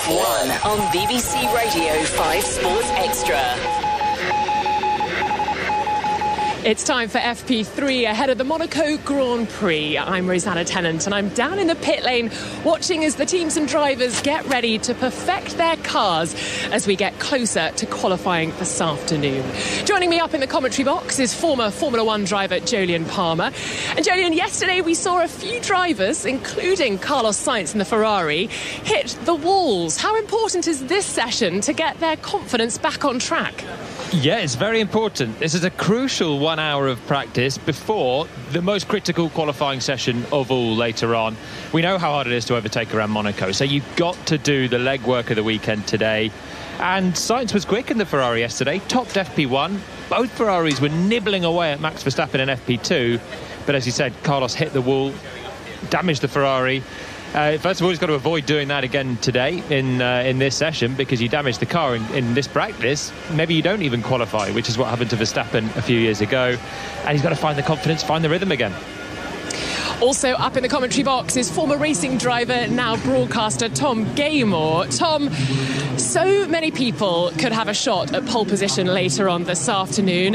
F1 on BBC Radio 5 Sports Extra. It's time for FP3 ahead of the Monaco Grand Prix. I'm Rosanna Tennant and I'm down in the pit lane watching as the teams and drivers get ready to perfect their cars as we get closer to qualifying this afternoon. Joining me up in the commentary box is former Formula One driver Jolyon Palmer. And Jolyon, yesterday we saw a few drivers, including Carlos Sainz in the Ferrari, hit the walls. How important is this session to get their confidence back on track? Yeah, it's very important. This is a crucial 1 hour of practice before the most critical qualifying session of all later on. We know how hard it is to overtake around Monaco, so you've got to do the legwork of the weekend today. And Sainz was quick in the Ferrari yesterday, topped FP1. Both Ferraris were nibbling away at Max Verstappen in FP2. But as you said, Carlos hit the wall, damaged the Ferrari. First of all, he's got to avoid doing that again today in this session, because you damage the car in this practice. Maybe you don't even qualify, which is what happened to Verstappen a few years ago. And he's got to find the confidence, find the rhythm again. Also up in the commentary box is former racing driver, now broadcaster, Tom Gaymore. Tom, so many people could have a shot at pole position later on this afternoon.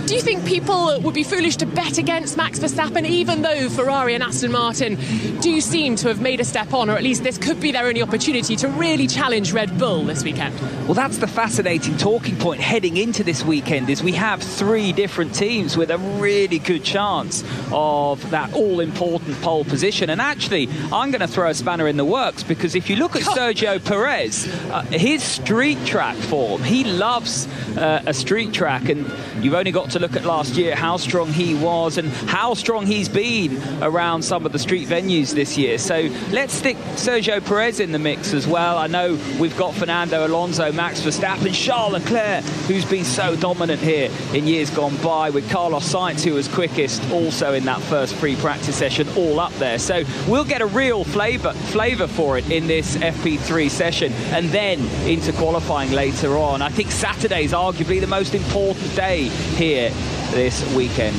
Do you think people would be foolish to bet against Max Verstappen, even though Ferrari and Aston Martin do seem to have made a step on, or at least this could be their only opportunity to really challenge Red Bull this weekend? Well, that's the fascinating talking point heading into this weekend, is we have three different teams with a really good chance of that all-important pole position. And actually, I'm going to throw a spanner in the works, because if you look at Sergio Perez, his street track form, he loves a street track, and you've only got to look at last year, how strong he was and how strong he's been around some of the street venues this year. So let's stick Sergio Perez in the mix as well. I know we've got Fernando Alonso, Max Verstappen, Charles Leclerc, who's been so dominant here in years gone by, with Carlos Sainz, who was quickest also in that first pre-practice session, all up there. So we'll get a real flavour for it in this FP3 session, and then into qualifying later on. I think Saturday's arguably the most important day here this weekend.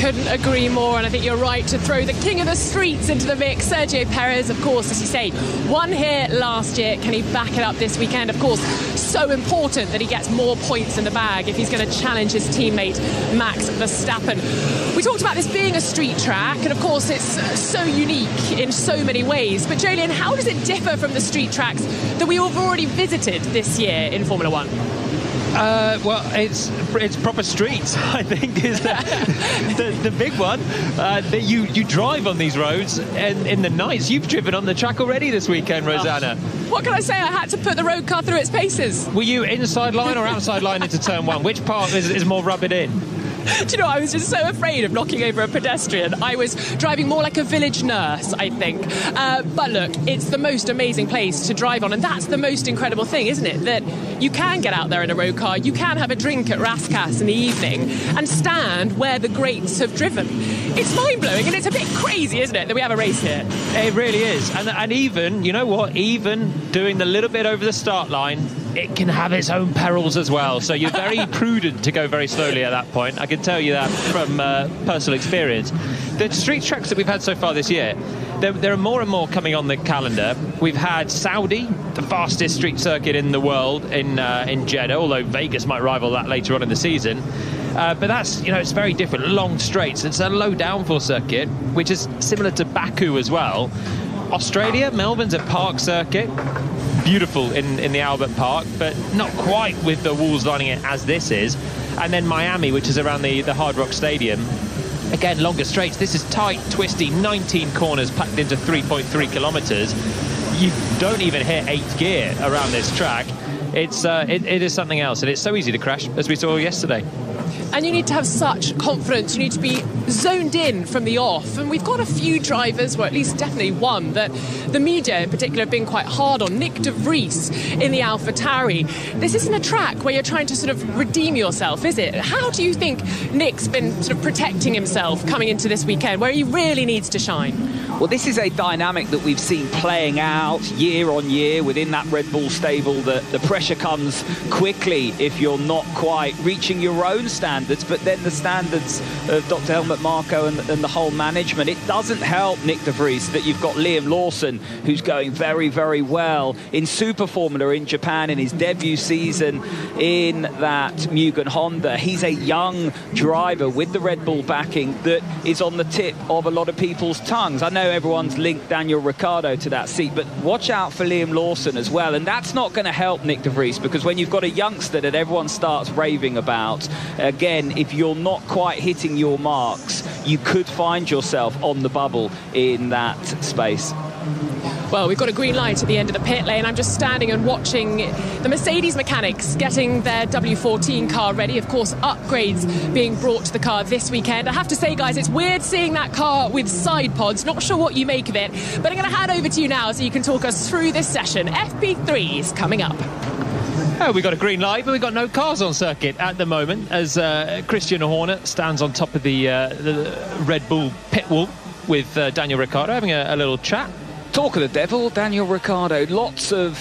Couldn't agree more, and I think you're right to throw the king of the streets into the mix. Sergio Perez, of course, as you say, won here last year. Can he back it up this weekend? Of course, so important that he gets more points in the bag if he's going to challenge his teammate Max Verstappen. We talked about this being a street track, and of course it's so unique in so many ways. But Jolyon, how does it differ from the street tracks that we have already visited this year in Formula One? Well, it's proper streets, I think, is the big one. That you drive on these roads, and in the nights, you've driven on the track already this weekend, Rosanna. What can I say? I had to put the road car through its paces. Were you inside line or outside line into turn one? Which part is more rubbing in? Do you know, I was just so afraid of knocking over a pedestrian. I was driving more like a village nurse, I think. But look, it's the most amazing place to drive on, and that's the most incredible thing, isn't it? That you can get out there in a road car, you can have a drink at Raskas in the evening and stand where the greats have driven. It's mind-blowing, and it's a bit crazy, isn't it, that we have a race here? It really is. And even, you know what, even doing the little bit over the start line, it can have its own perils as well. So you're very prudent to go very slowly at that point. I can tell you that from personal experience. The street tracks that we've had so far this year, there are more and more coming on the calendar. We've had Saudi, the fastest street circuit in the world, in Jeddah, although Vegas might rival that later on in the season. But that's, you know, it's very different. Long straights. It's a low downforce circuit, which is similar to Baku as well. Australia, Melbourne's a park circuit. Beautiful in the Albert Park, but not quite with the walls lining it as this is. And then Miami, which is around the Hard Rock Stadium. Again, longer straights. This is tight, twisty, 19 corners packed into 3.3 kilometres. You don't even hit 8th gear around this track. It is something else, and it's so easy to crash, as we saw yesterday. And you need to have such confidence. You need to be zoned in from the off. And we've got a few drivers, well, at least definitely one, that the media in particular have been quite hard on. Nick de Vries in the AlphaTauri. This isn't a track where you're trying to sort of redeem yourself, is it? How do you think Nick's been sort of protecting himself coming into this weekend, where he really needs to shine? Well, this is a dynamic that we've seen playing out year on year within that Red Bull stable. The pressure comes quickly if you're not quite reaching your own standards, but then the standards of Dr. Helmut Helmut Marko and the whole management. It doesn't help Nick de Vries that you've got Liam Lawson, who's going very, very well in Super Formula in Japan in his debut season in that Mugen Honda. He's a young driver with the Red Bull backing that is on the tip of a lot of people's tongues. I know everyone's linked Daniel Ricciardo to that seat, but watch out for Liam Lawson as well. And that's not going to help Nick de Vries, because when you've got a youngster that everyone starts raving about, again, if you're not quite hitting your marks, you could find yourself on the bubble in that space. Well, we've got a green light at the end of the pit lane. I'm just standing and watching the Mercedes mechanics getting their W14 car ready. Of course, upgrades being brought to the car this weekend. I have to say, guys, it's weird seeing that car with side pods. Not sure what you make of it, but I'm going to hand over to you now so you can talk us through this session. FP3 is coming up. Oh, we got a green light, but we've got no cars on circuit at the moment, as Christian Horner stands on top of the Red Bull pit wall with Daniel Ricciardo having a little chat. Talk of the devil, Daniel Ricciardo. Lots of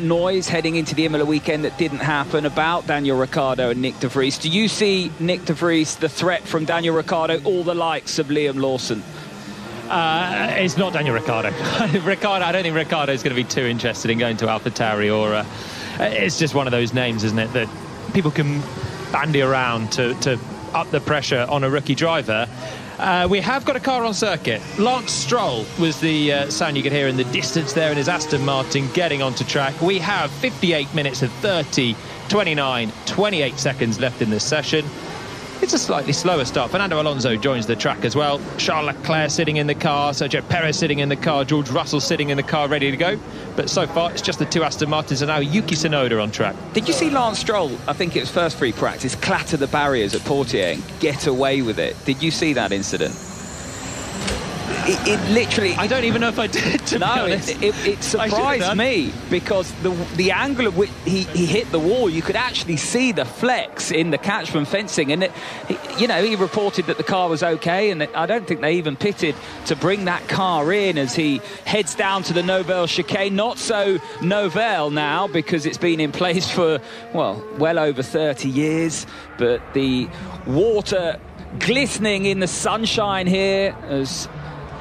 noise heading into the Imola weekend that didn't happen about Daniel Ricciardo and Nick de Vries. Do you see Nick de Vries, the threat from Daniel Ricciardo, all the likes of Liam Lawson? It's not Daniel Ricciardo. I don't think Ricciardo is going to be too interested in going to AlphaTauri, or it's just one of those names, isn't it, that people can bandy around to up the pressure on a rookie driver. We have got a car on circuit. Lance Stroll was the sound you could hear in the distance there in his Aston Martin getting onto track. We have 58 minutes and 30, 29, 28 seconds left in this session. It's a slightly slower start. Fernando Alonso joins the track as well. Charles Leclerc sitting in the car, Sergio Perez sitting in the car, George Russell sitting in the car ready to go. But so far it's just the two Aston Martins, and now Yuki Tsunoda on track. Did you see Lance Stroll, I think it was first free practice, clatter the barriers at Portier and get away with it? Did you see that incident? It literally... I don't even know if I did, to be honest. It surprised me, because the angle at which he hit the wall, you could actually see the flex in the catchment fencing. And, he reported that the car was OK, and I don't think they even pitted to bring that car in as he heads down to the Novelle chicane. Not so Novelle now, because it's been in place for, well over 30 years. But the water glistening in the sunshine here as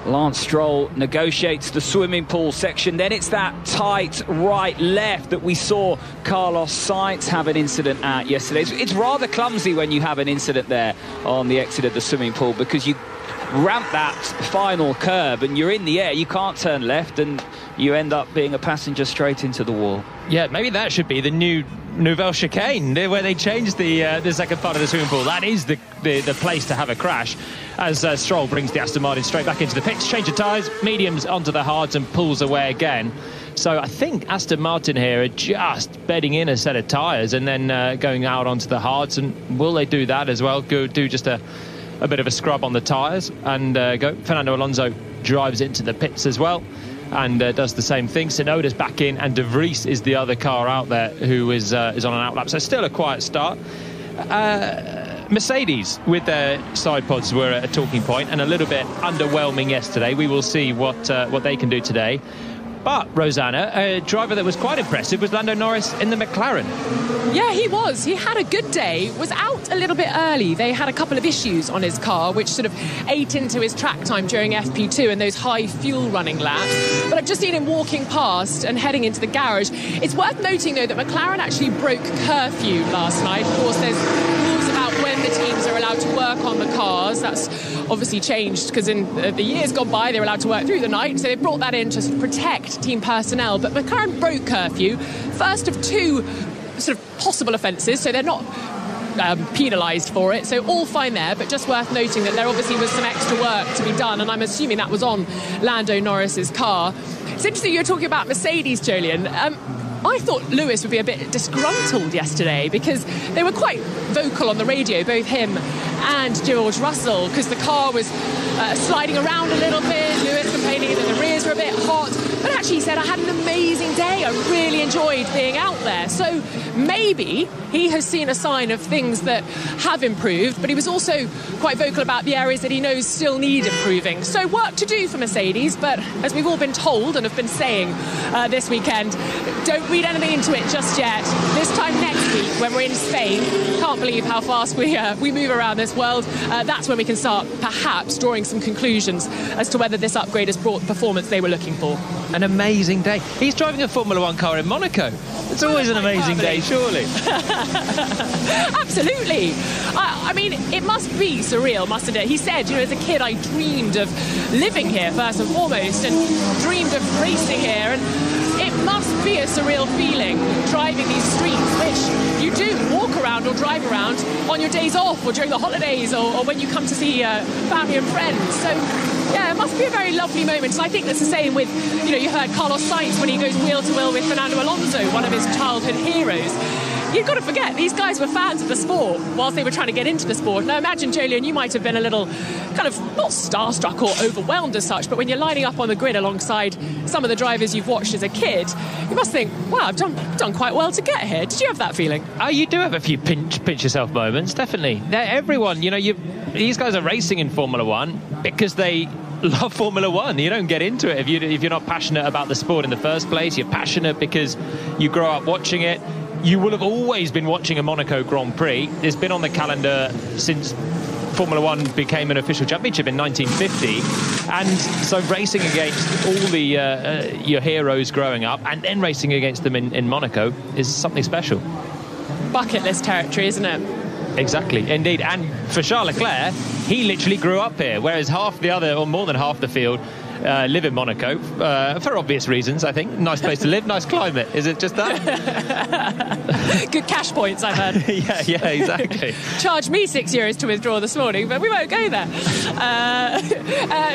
Lance Stroll negotiates the swimming pool section. Then it's that tight right-left that we saw Carlos Sainz have an incident at yesterday. It's rather clumsy when you have an incident there on the exit of the swimming pool, because you ramp that final curb and you're in the air, you can't turn left, and you end up being a passenger straight into the wall. Yeah, maybe that should be the new Nouvelle chicane, where they changed the second part of the swimming pool. That is the place to have a crash, as Stroll brings the Aston Martin straight back into the pits, change of tyres, mediums onto the hards, and pulls away again. So I think Aston Martin here are just bedding in a set of tyres and then going out onto the hards. And will they do that as well? Go do just a bit of a scrub on the tyres and go. Fernando Alonso drives into the pits as well and does the same thing. Tsunoda's back in, and de Vries is the other car out there who is on an outlap. So still a quiet start. Mercedes with their side pods were a talking point and a little bit underwhelming yesterday. We will see what they can do today. But, Rosanna, a driver that was quite impressive was Lando Norris in the McLaren. Yeah, he was. He had a good day, was out a little bit early. They had a couple of issues on his car, which sort of ate into his track time during FP2 and those high fuel running laps. But I've just seen him walking past and heading into the garage. It's worth noting, though, that McLaren actually broke curfew last night. Of course, there's rules about when the teams are allowed to work on the cars. That's obviously changed, because in the years gone by, they were allowed to work through the night. So they brought that in to sort of protect team personnel. But McLaren broke curfew, first of two sort of possible offences, so they're not penalised for it, so all fine there. But just worth noting that there obviously was some extra work to be done, and I'm assuming that was on Lando Norris's car. It's interesting you were talking about Mercedes, Jolien. I thought Lewis would be a bit disgruntled yesterday, because they were quite vocal on the radio, both him and George Russell, because the car was sliding around a little bit. Lewis complaining that the rears were a bit hot. But actually, he said, I had an amazing day. I really enjoyed being out there. So maybe he has seen a sign of things that have improved, but he was also quite vocal about the areas that he knows still need improving. So work to do for Mercedes, but as we've all been told and have been saying this weekend, don't read anything into it just yet. This time next week, when we're in Spain, can't believe how fast we move around this world. That's when we can start perhaps drawing some conclusions as to whether this upgrade has brought the performance they were looking for. An amazing day. He's driving a Formula One car in Monaco. It's always an amazing day, surely. Absolutely. I mean, it must be surreal, mustn't it? He said, as a kid, I dreamed of living here first and foremost, and dreamed of racing here. And it must be a surreal feeling driving these streets, which you do walk around or drive around on your days off or during the holidays or when you come to see family and friends. So yeah, it must be a very lovely moment. And I think that's the same with, you heard Carlos Sainz when he goes wheel to wheel with Fernando Alonso, one of his childhood heroes. You've got to forget, these guys were fans of the sport whilst they were trying to get into the sport. Now imagine, Jolyon, you might have been a little kind of not starstruck or overwhelmed as such, but when you're lining up on the grid alongside some of the drivers you've watched as a kid, you must think, wow, I've done quite well to get here. Did you have that feeling? Oh, you do have a few pinch yourself moments, definitely. Everyone, these guys are racing in Formula One because they love Formula One. You don't get into it if you're not passionate about the sport in the first place. You're passionate because you grow up watching it. You will have always been watching a Monaco Grand Prix. It's been on the calendar since Formula One became an official championship in 1950. And so racing against all the your heroes growing up and then racing against them in Monaco is something special. Bucket list territory, isn't it? Exactly, indeed. And for Charles Leclerc, he literally grew up here, whereas half the other, or more than half the field, live in Monaco for obvious reasons, I think. Nice place to live, nice climate. Is it just that? Good cash points, I've heard. yeah, exactly. Charged me €6 to withdraw this morning, but we won't go there.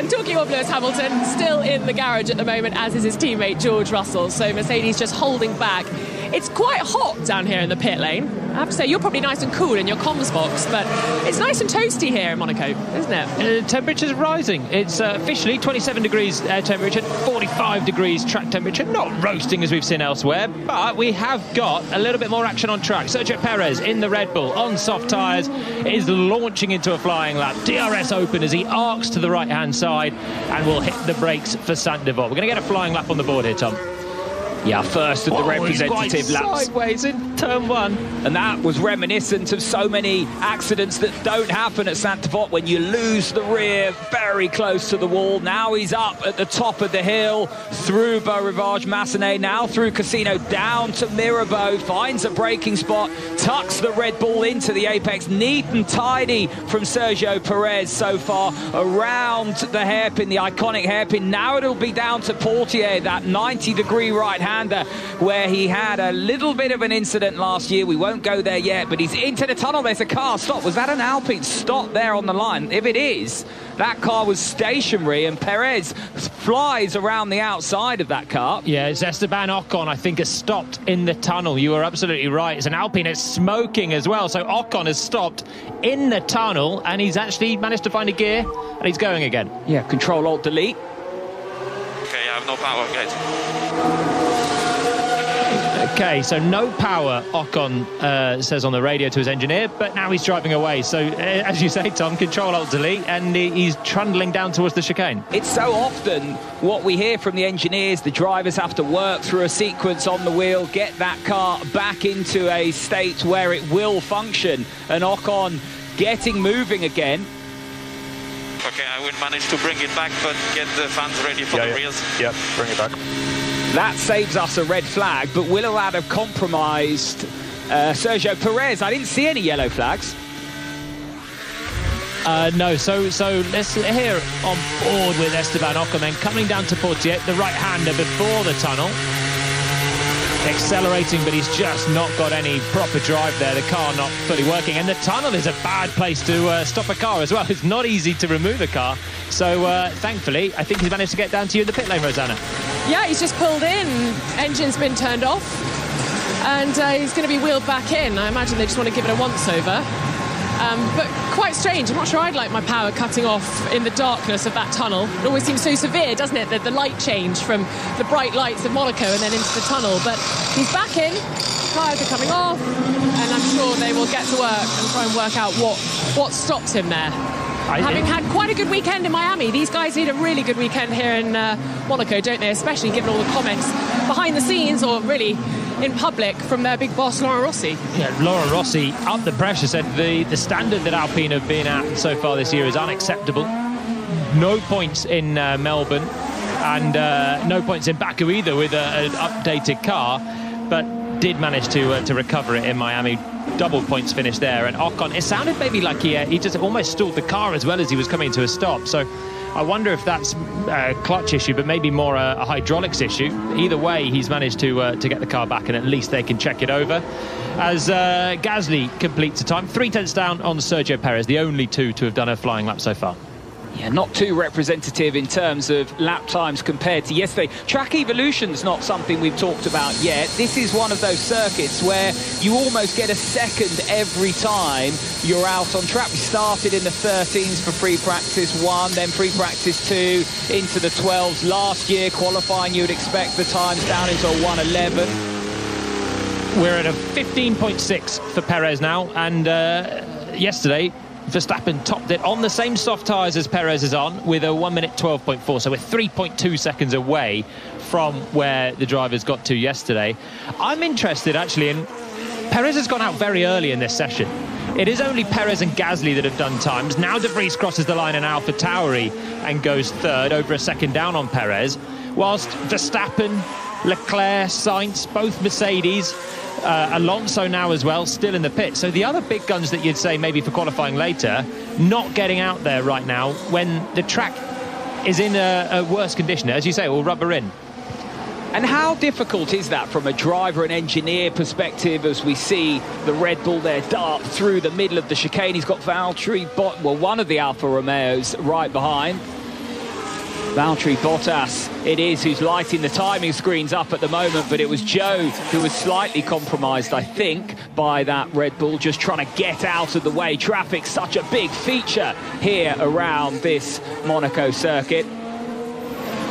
Talking of Lewis Hamilton, still in the garage at the moment, as is his teammate George Russell. So Mercedes just holding back. It's quite hot down here in the pit lane. I have to say, you're probably nice and cool in your comms box, but it's nice and toasty here in Monaco, isn't it? Temperature's rising. It's officially 27 degrees air temperature, 45 degrees track temperature. Not roasting as we've seen elsewhere, but we have got a little bit more action on track. Sergio Perez in the Red Bull on soft tyres is launching into a flying lap. DRS open as he arcs to the right-hand side and will hit the brakes for Saint Devote. We're going to get a flying lap on the board here, Tom. Yeah, first of the representative laps. Sideways in turn one. And that was reminiscent of so many accidents that don't happen at Saint Devote when you lose the rear very close to the wall. Now he's up at the top of the hill, through Beau Rivage Massenet, now through Casino, down to Mirabeau, finds a braking spot, tucks the Red Bull into the apex. Neat and tidy from Sergio Perez so far, around the hairpin, the iconic hairpin. Now it'll be down to Portier, that 90-degree right-hander, where he had a little bit of an incident last year. We won't go there yet, but he's into the tunnel. There's a car. Stop. Was that an Alpine? Stop there on the line. If it is, that car was stationary, and Perez flies around the outside of that car. Yeah, it's Esteban Ocon, I think, has stopped in the tunnel. You are absolutely right. It's an Alpine. It's smoking as well. So Ocon has stopped in the tunnel, and he's actually managed to find a gear, and he's going again. Yeah, Control-Alt-Delete. Okay, I have no power, guys. Okay, so no power, Ocon says on the radio to his engineer, but now he's driving away. So, as you say, Tom, Control-Alt-Delete, and he's trundling down towards the chicane. It's so often what we hear from the engineers. The drivers have to work through a sequence on the wheel, get that car back into a state where it will function. And Ocon getting moving again. Okay, I will manage to bring it back, but get the fans ready for the rears. Yeah, bring it back. That saves us a red flag, but will allow have compromised Sergio Perez. I didn't see any yellow flags. No, so let's here on board with Esteban Ocon, then coming down to Portier, the right-hander before the tunnel. Accelerating, but he's just not got any proper drive there. The car not fully working, and the tunnel is a bad place to stop a car as well. It's not easy to remove a car. So thankfully, I think he's managed to get down to you in the pit lane, Rosanna. Yeah, he's just pulled in. Engine's been turned off, and he's going to be wheeled back in. I imagine they just want to give it a once-over. But quite strange. I'm not sure I'd like my power cutting off in the darkness of that tunnel. It always seems so severe, doesn't it? The light change from the bright lights of Monaco and then into the tunnel. But he's back in. Tyres are coming off, and I'm sure they will get to work and try and work out what stops him there. Having had quite a good weekend in Miami, these guys need a really good weekend here in Monaco, don't they? Especially given all the comments behind the scenes, or really in public, from their big boss, Laurent Rossi. Yeah, Laurent Rossi, up the pressure, said the standard that Alpine have been at so far this year is unacceptable. No points in Melbourne, and no points in Baku either with an updated car, but did manage to recover it in Miami. Double points finish there. And Ocon, it sounded maybe like he just almost stalled the car as well as he was coming to a stop. So I wonder if that's a clutch issue, but maybe more a hydraulics issue. Either way, he's managed to get the car back, and at least they can check it over. As Gasly completes the time, 3 tenths down on Sergio Perez, the only two to have done a flying lap so far. Yeah, not too representative in terms of lap times compared to yesterday. Track evolution's not something we've talked about yet. This is one of those circuits where you almost get a second every time you're out on track. We started in the 13s for free practice 1, then free practice 2, into the 12s. Last year, qualifying, you would expect the times down into a 1:11. We're at a 15.6 for Perez now, and yesterday Verstappen topped it on the same soft tyres as Perez is on with a 1 minute 12.4, so we're 3.2 seconds away from where the drivers got to yesterday. I'm interested actually in Perez has gone out very early in this session. It is only Perez and Gasly that have done times. Now De Vries crosses the line in AlphaTauri and goes third, over a second down on Perez, whilst Verstappen, Leclerc, Sainz, both Mercedes, Alonso now as well, still in the pit. So the other big guns that you'd say maybe for qualifying later, not getting out there right now when the track is in a worse condition. As you say, we'll rubber in. And how difficult is that from a driver and engineer perspective, as we see the Red Bull there dart through the middle of the chicane? He's got Valtteri, one of the Alfa Romeos right behind. Valtteri Bottas it is who's lighting the timing screens up at the moment, but it was Joe who was slightly compromised, I think, by that Red Bull, just trying to get out of the way. Traffic's such a big feature here around this Monaco circuit.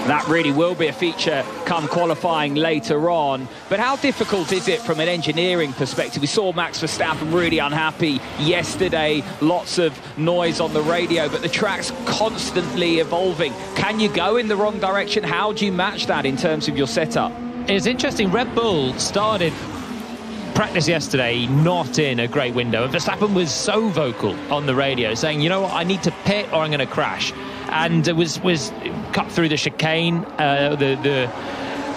That really will be a feature come qualifying later on. But how difficult is it from an engineering perspective? We saw Max Verstappen really unhappy yesterday. Lots of noise on the radio, but the track's constantly evolving. Can you go in the wrong direction? How do you match that in terms of your setup? It's interesting. Red Bull started practice yesterday not in a great window, and Verstappen was so vocal on the radio saying, you know what, I need to pit or I'm going to crash. And it was cut through the chicane, the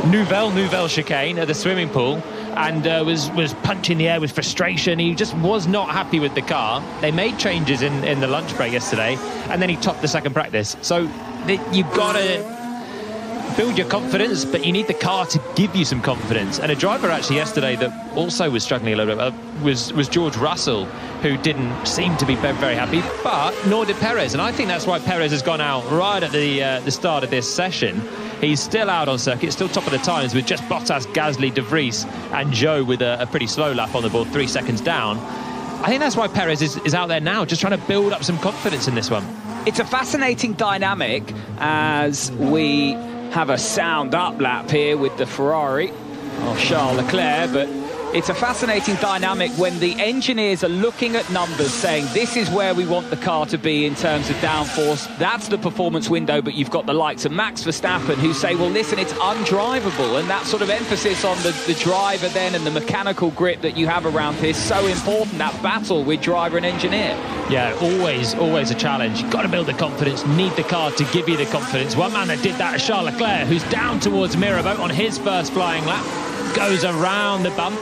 Nouvelle chicane at the swimming pool, and was punching the air with frustration. He just was not happy with the car. They made changes in the lunch break yesterday, and then he topped the second practice. So you've got to build your confidence, but you need the car to give you some confidence. And a driver actually yesterday that also was struggling a little bit was George Russell, who didn't seem to be very happy, but nor did Perez. And I think that's why Perez has gone out right at the start of this session. He's still out on circuit, still top of the times with just Bottas, Gasly, De Vries and Joe with a pretty slow lap on the board, 3 seconds down. I think that's why Perez is out there now, just trying to build up some confidence in this one. It's a fascinating dynamic as we have a sound up lap here with the Ferrari of Charles Leclerc, but it's a fascinating dynamic when the engineers are looking at numbers saying this is where we want the car to be in terms of downforce. That's the performance window, but you've got the likes of Max Verstappen who say, well, listen, it's undrivable. And that sort of emphasis on the driver then and the mechanical grip that you have around here is so important, that battle with driver and engineer. Yeah, always a challenge. You've got to build the confidence, need the car to give you the confidence. One man that did that is Charles Leclerc, who's down towards Mirabeau on his first flying lap. Goes around the bump,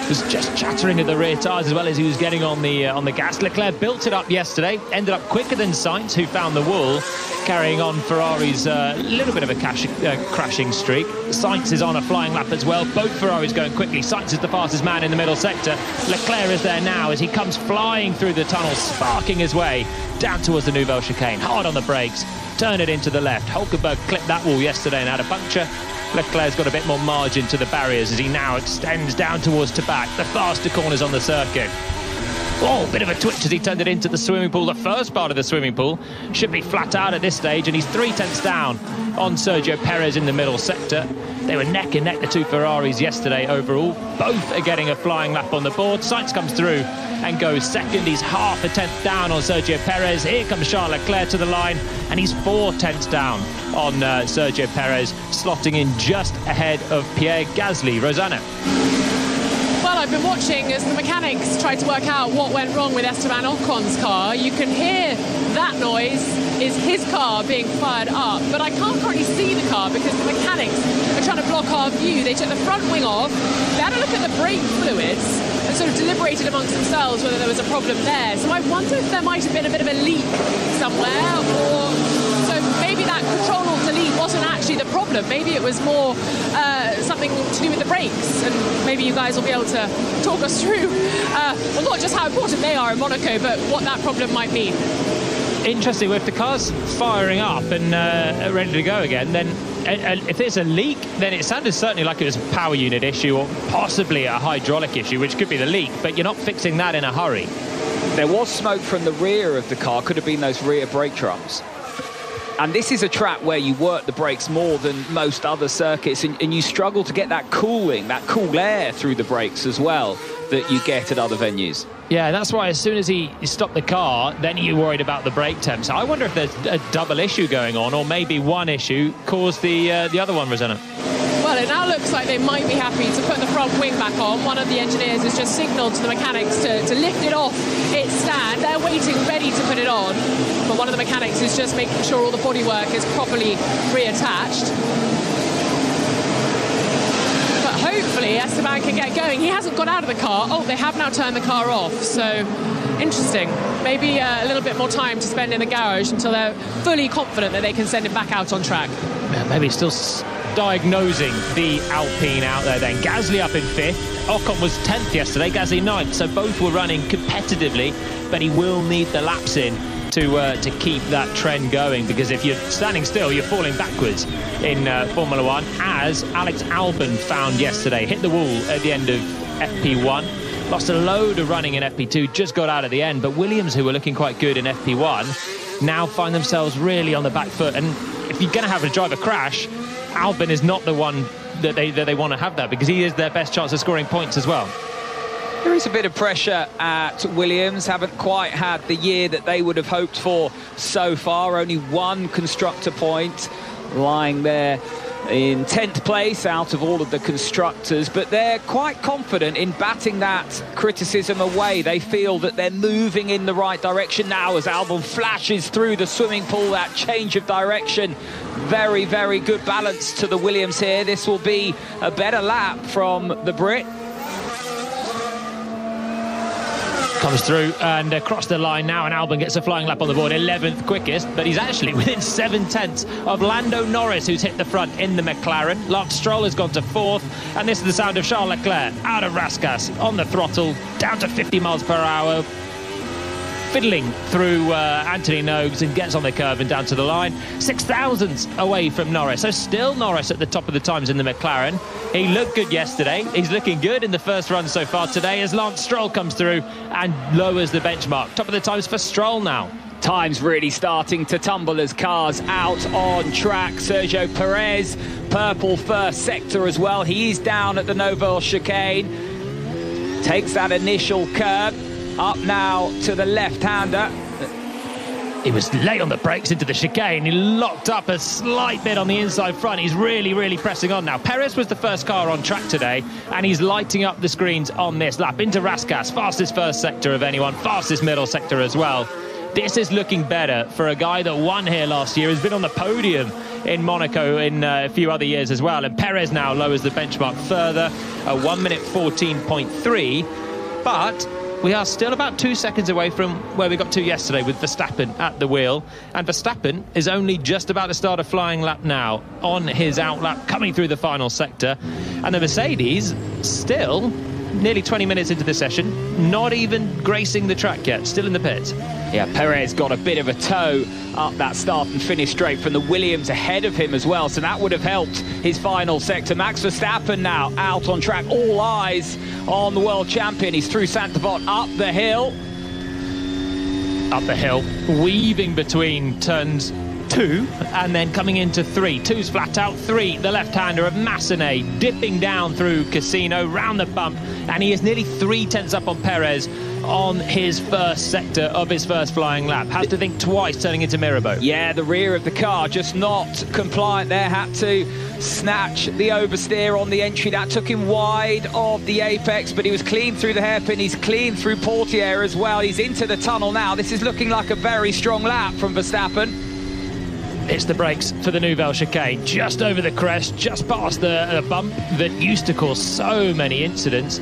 was just chattering at the rear tyres as well as he was getting on the gas. Leclerc built it up yesterday, ended up quicker than Sainz, who found the wall, carrying on Ferrari's little bit of a crashing streak. Sainz is on a flying lap as well, both Ferraris going quickly. Sainz is the fastest man in the middle sector. Leclerc is there now as he comes flying through the tunnel, sparking his way down towards the Nouvelle chicane, hard on the brakes, turn it into the left. Hulkenberg clipped that wall yesterday and had a puncture. Leclerc's got a bit more margin to the barriers as he now extends down towards Tabac, the faster corners on the circuit. Oh, bit of a twitch as he turned it into the swimming pool. The first part of the swimming pool should be flat out at this stage, and he's 3/10 down on Sergio Perez in the middle sector. They were neck and neck, the two Ferraris yesterday overall. Both are getting a flying lap on the board. Sainz comes through and goes second. He's half a tenth down on Sergio Perez. Here comes Charles Leclerc to the line, and he's 4/10 down on Sergio Perez, slotting in just ahead of Pierre Gasly. Rosanna. Well, I've been watching as the mechanics try to work out what went wrong with Esteban Ocon's car. You can hear that noise is his car being fired up, but I can't currently see the car because the mechanics are trying to block our view. They took the front wing off, they had a look at the brake fluids and sort of deliberated amongst themselves whether there was a problem there. So I wonder if there might have been a bit of a leak somewhere, or so maybe that control alt delete wasn't actually the problem. Maybe it was more something to do with the brakes, and maybe you guys will be able to talk us through, well, not just how important they are in Monaco, but what that problem might mean. Interesting, if the car's firing up and ready to go again, then if there's a leak, then it sounded certainly like it was a power unit issue or possibly a hydraulic issue, which could be the leak, but you're not fixing that in a hurry. There was smoke from the rear of the car, could have been those rear brake drums. And this is a track where you work the brakes more than most other circuits, and you struggle to get that cooling, that cool air through the brakes as well that you get at other venues. Yeah, that's why as soon as he stopped the car, then you're worried about the brake temps. I wonder if there's a double issue going on, or maybe one issue caused the other one, Rosanna. Well, it now looks like they might be happy to put the front wing back on. One of the engineers has just signalled to the mechanics to lift it off its stand. They're waiting ready to put it on, but one of the mechanics is just making sure all the bodywork is properly reattached. But hopefully Esteban can get going. He hasn't got out of the car. Oh, they have now turned the car off, so interesting. Maybe a little bit more time to spend in the garage until they're fully confident that they can send him back out on track. Yeah, maybe still diagnosing the Alpine out there then. Gasly up in 5th. Ocon was 10th yesterday, Gasly 9th, so both were running competitively, but he will need the laps in to keep that trend going, because if you're standing still, you're falling backwards in Formula 1, as Alex Albon found yesterday. Hit the wall at the end of FP1, lost a load of running in FP2, just got out at the end, but Williams, who were looking quite good in FP1, now find themselves really on the back foot, and if you're going to have a driver crash, Albon is not the one that they want to have that, because he is their best chance of scoring points as well. There is a bit of pressure at Williams. Haven't quite had the year that they would have hoped for so far. Only one constructor point, lying there in 10th place out of all of the constructors, but they're quite confident in batting that criticism away. They feel that they're moving in the right direction now as Albon flashes through the swimming pool. That change of direction, very, very good balance to the Williams here. This will be a better lap from the Brit. Comes through and across the line now, and Albon gets a flying lap on the board, 11th quickest, but he's actually within 7/10 of Lando Norris, who's hit the front in the McLaren. Lance Stroll has gone to 4th, and this is the sound of Charles Leclerc out of Rascasse on the throttle, down to 50 miles per hour, fiddling through Anthony Nogues, and gets on the curve and down to the line. 6,000 away from Norris. So still Norris at the top of the times in the McLaren. He looked good yesterday. He's looking good in the first run so far today as Lance Stroll comes through and lowers the benchmark. Top of the times for Stroll now. Time's really starting to tumble as cars out on track. Sergio Perez, purple first sector as well. He's down at the Nouvelle chicane. Takes that initial curve. Up now to the left-hander. He was late on the brakes into the chicane. He locked up a slight bit on the inside front. He's really, really pressing on now. Perez was the first car on track today, and he's lighting up the screens on this lap into Rascasse. Fastest first sector of anyone, fastest middle sector as well. This is looking better for a guy that won here last year, has been on the podium in Monaco in a few other years as well. And Perez now lowers the benchmark further, a 1:14.3, but we are still about 2 seconds away from where we got to yesterday with Verstappen at the wheel. And Verstappen is only just about to start a flying lap now on his out lap, coming through the final sector. And the Mercedes still nearly 20 minutes into the session, not even gracing the track yet, still in the pits. Yeah, Perez got a bit of a toe up that start and finish straight from the Williams ahead of him as well, so that would have helped his final sector. Max Verstappen now out on track, all eyes on the world champion. He's through Saint-Devant, up the hill, up the hill, weaving between turns 2 and then coming into 3. 2's flat out, 3 the left-hander of Massenet, dipping down through Casino, round the bump, and he is nearly 3 tenths up on Perez on his first sector of his first flying lap. Has to think twice turning into Mirabeau. Yeah, the rear of the car just not compliant there. Had to snatch the oversteer on the entry. That took him wide of the apex, but he was clean through the hairpin. He's clean through Portier as well. He's into the tunnel now. This is looking like a very strong lap from Verstappen. It's the brakes for the Nouvelle chicane, just over the crest, just past the bump that used to cause so many incidents.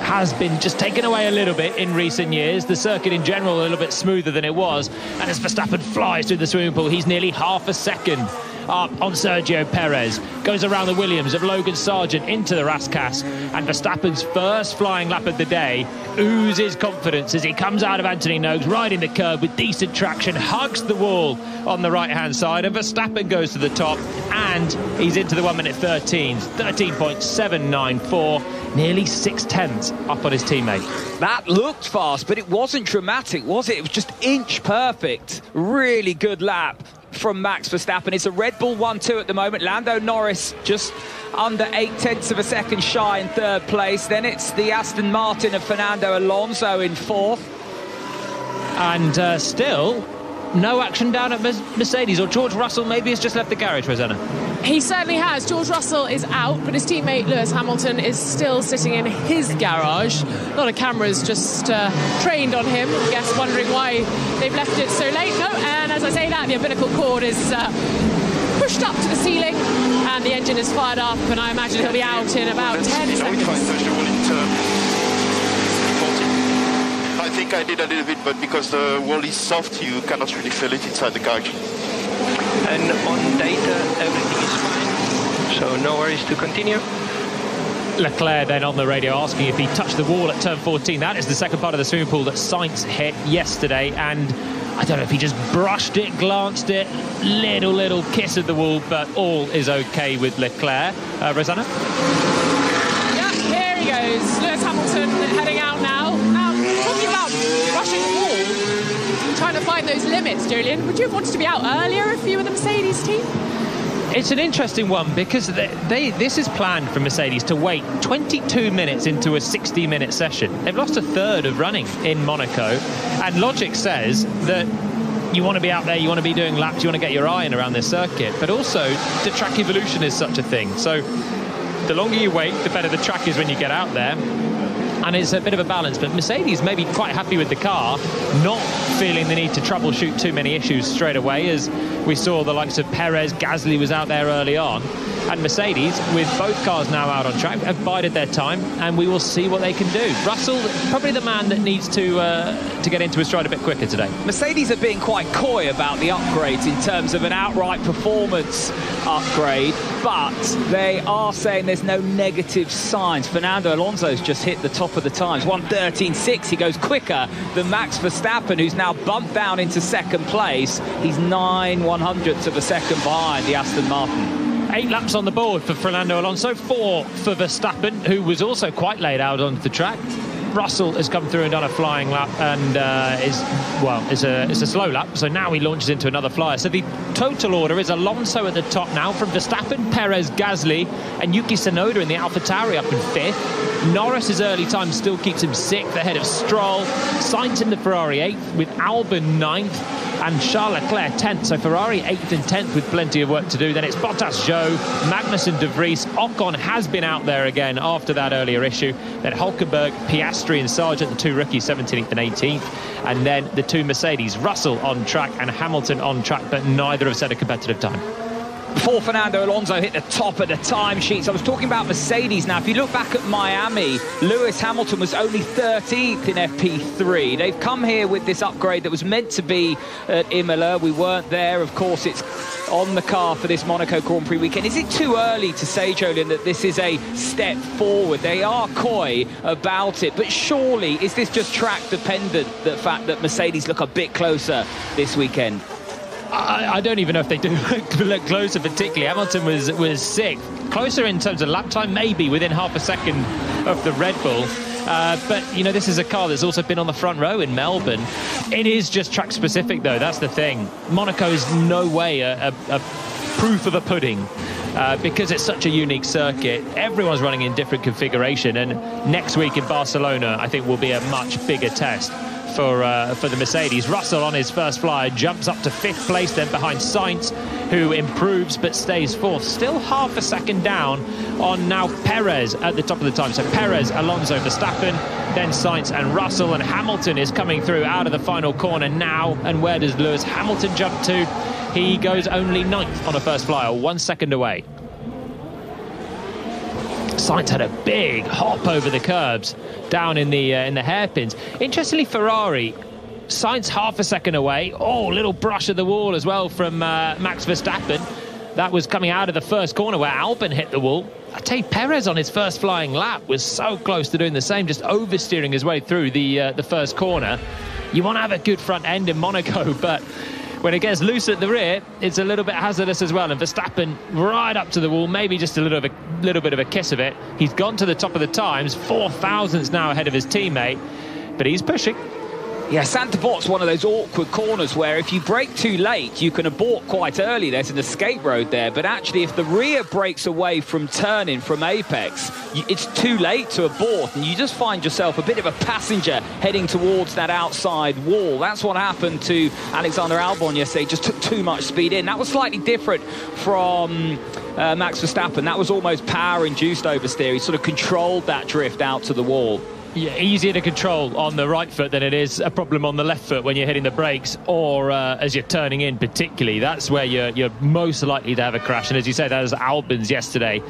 Has been just taken away a little bit in recent years. The circuit in general a little bit smoother than it was, and as Verstappen flies through the swimming pool, he's nearly half a second up on Sergio Perez, goes around the Williams of Logan Sargent into the Rascasse, and Verstappen's first flying lap of the day oozes confidence as he comes out of Anthony Noakes, riding the curb with decent traction, hugs the wall on the right-hand side, and Verstappen goes to the top, and he's into the 1 minute 13s, 13.794, nearly 6 tenths up on his teammate. That looked fast, but it wasn't dramatic, was it? It was just inch perfect. Really good lap from Max Verstappen. It's a Red Bull 1-2 at the moment. Lando Norris just under 8 tenths of a second shy in 3rd place. Then it's the Aston Martin of Fernando Alonso in 4th. And still no action down at Mercedes, or George Russell maybe has just left the garage, Rosanna. He certainly has. George Russell is out, but his teammate Lewis Hamilton is still sitting in his garage. A lot of cameras just trained on him, I guess wondering why they've left it so late. No, and as I say that, the umbilical cord is pushed up to the ceiling and the engine is fired up, and I imagine he'll be out in about 10 seconds. I think I did a little bit, but because the wall is soft, you cannot really feel it inside the car. And on data, everything is fine, so no worries to continue. Leclerc then on the radio asking if he touched the wall at turn 14. That is the second part of the swimming pool that Sainz hit yesterday, and I don't know if he just brushed it, glanced it, little kiss of the wall, but all is okay with Leclerc. Rosanna? Yeah, here he goes. Lewis Hamilton heading out now. Now, talking about brushing the wall, trying to find those limits, Julian. Would you have wanted to be out earlier if you were the Mercedes team? It's an interesting one because this is planned for Mercedes to wait 22 minutes into a 60-minute session. They've lost a third of running in Monaco, and logic says that you want to be out there, you want to be doing laps, you want to get your eye in around this circuit, but also the track evolution is such a thing. So the longer you wait, the better the track is when you get out there. And it's a bit of a balance, but Mercedes may be quite happy with the car, not feeling the need to troubleshoot too many issues straight away, as we saw the likes of Perez, Gasly was out there early on, and Mercedes, with both cars now out on track, have bided their time, and we will see what they can do. Russell, probably the man that needs to get into his stride a bit quicker today. Mercedes are being quite coy about the upgrades in terms of an outright performance upgrade, but they are saying there's no negative signs. Fernando Alonso's just hit the top of the times, 1:13.6. He goes quicker than Max Verstappen, who's now bumped down into 2nd place. He's 9/100ths of a second behind the Aston Martin. 8 laps on the board for Fernando Alonso, 4 for Verstappen, who was also quite laid out onto the track. Russell has come through and done a flying lap, and it's a slow lap, so now he launches into another flyer. So the total order is Alonso at the top now, from Verstappen, Perez, Gasly, and Yuki Tsunoda in the AlphaTauri up in 5th. Norris's early time still keeps him 6th ahead of Stroll. Sainz in the Ferrari 8th, with Albon 9th, and Charles Leclerc 10th. So Ferrari 8th and 10th with plenty of work to do. Then it's Bottas, Zhou, Magnussen, De Vries. Ocon has been out there again after that earlier issue. Then Hülkenberg, Piastri and Sargent, the 2 rookies, 17th and 18th. And then the 2 Mercedes, Russell on track and Hamilton on track, but neither have set a competitive time. Before Fernando Alonso hit the top of the timesheets, I was talking about Mercedes now. If you look back at Miami, Lewis Hamilton was only 13th in FP3. They've come here with this upgrade that was meant to be at Imola. We weren't there. Of course, it's on the car for this Monaco Grand Prix weekend. Is it too early to say, Jolien, that this is a step forward? They are coy about it, but surely is this just track dependent, the fact that Mercedes look a bit closer this weekend? I don't even know if they do look closer particularly. Hamilton was 6th. Closer in terms of lap time, maybe within half a second of the Red Bull. But, you know, this is a car that's also been on the front row in Melbourne. It is just track specific, though. That's the thing. Monaco is no way a proof of a pudding. Because it's such a unique circuit, everyone's running in different configuration, and next week in Barcelona I think will be a much bigger test for the Mercedes. Russell on his first fly jumps up to 5th place, then behind Sainz, who improves but stays 4th, still half a second down on now Perez at the top of the time. So Perez, Alonso, Verstappen, then Sainz and Russell, and Hamilton is coming through out of the final corner now. And where does Lewis Hamilton jump to? He goes only 9th on a first flyer, 1 second away. Sainz had a big hop over the curbs down in the hairpins. Interestingly, Ferrari, Sainz half a second away. Oh, little brush of the wall as well from Max Verstappen. That was coming out of the first corner where Albon hit the wall. I tell you, Perez on his first flying lap was so close to doing the same, just oversteering his way through the first corner. You want to have a good front end in Monaco, but when it gets loose at the rear, it's a little bit hazardous as well. And Verstappen right up to the wall, maybe just a little bit of a kiss of it. He's gone to the top of the times, 4 thousandths now ahead of his teammate, but he's pushing. Yeah, Santa Bot's one of those awkward corners where if you brake too late, you can abort quite early. There's an escape road there, but actually if the rear breaks away from turning from apex, it's too late to abort, and you just find yourself a bit of a passenger heading towards that outside wall. That's what happened to Alexander Albon yesterday. Just took too much speed in. That was slightly different from Max Verstappen. That was almost power-induced oversteer. He sort of controlled that drift out to the wall. Yeah, easier to control on the right foot than it is a problem on the left foot when you're hitting the brakes, or as you're turning in particularly. That's where you're most likely to have a crash. And as you said, that was Albon's yesterday.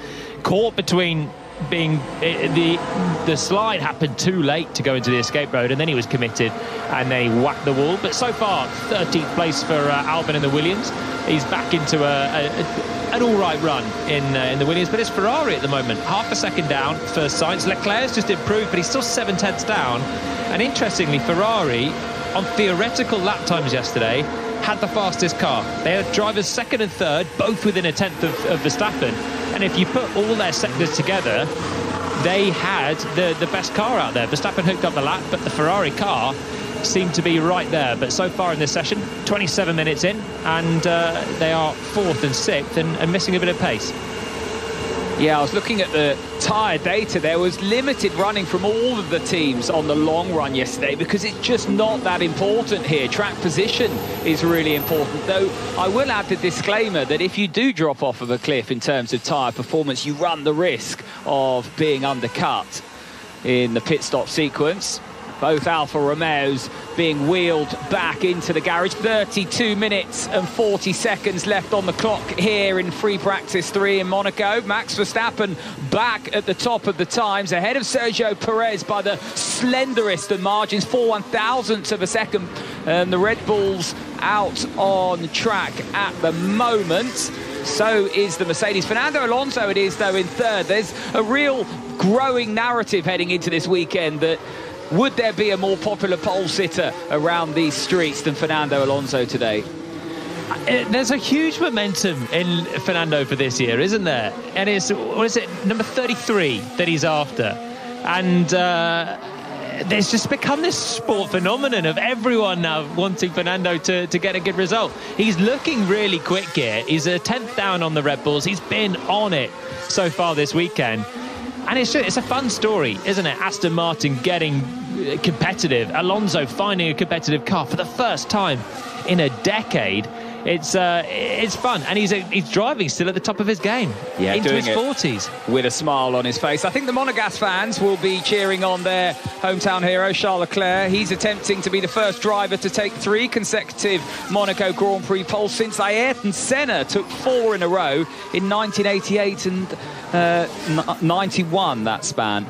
Caught between being the slide happened too late to go into the escape road, and then he was committed and then he whacked the wall. But so far 13th place for Albon in the Williams. He's back into an all-right run in the Williams, but it's Ferrari at the moment, half a second down for Sainz. Leclerc's just improved, but he's still 7/10 down. And interestingly, Ferrari on theoretical lap times yesterday had the fastest car. They had drivers 2nd and 3rd, both within a 10th of Verstappen. And if you put all their sectors together, they had the best car out there. Verstappen hooked up the lap, but the Ferrari car seemed to be right there. But so far in this session, 27 minutes in, and they are 4th and 6th and missing a bit of pace. Yeah, I was looking at the tyre data. There was limited running from all of the teams on the long run yesterday because it's just not that important here. Track position is really important, though I will add the disclaimer that if you do drop off of a cliff in terms of tyre performance, you run the risk of being undercut in the pit stop sequence. Both Alfa Romeos being wheeled back into the garage. 32 minutes and 40 seconds left on the clock here in free practice 3 in Monaco. Max Verstappen back at the top of the times, ahead of Sergio Perez by the slenderest of margins, 4 1,000ths of a second. And the Red Bulls out on track at the moment. So is the Mercedes. Fernando Alonso it is, though, in 3rd. There's a real growing narrative heading into this weekend that would there be a more popular pole sitter around these streets than Fernando Alonso today? There's a huge momentum in Fernando for this year, isn't there? And it's, what is it, number 33 that he's after. And there's just become this sport phenomenon of everyone now wanting Fernando to get a good result. He's looking really quick here. He's a 10th down on the Red Bulls. He's been on it so far this weekend. And it's a fun story, isn't it? Aston Martin getting competitive. Alonso finding a competitive car for the first time in a decade. It's fun, and he's driving still at the top of his game, into his 40s. With a smile on his face. I think the Monegasque fans will be cheering on their hometown hero, Charles Leclerc. He's attempting to be the first driver to take 3 consecutive Monaco Grand Prix poles since Ayrton Senna took 4 in a row in 1988 and 91, that span.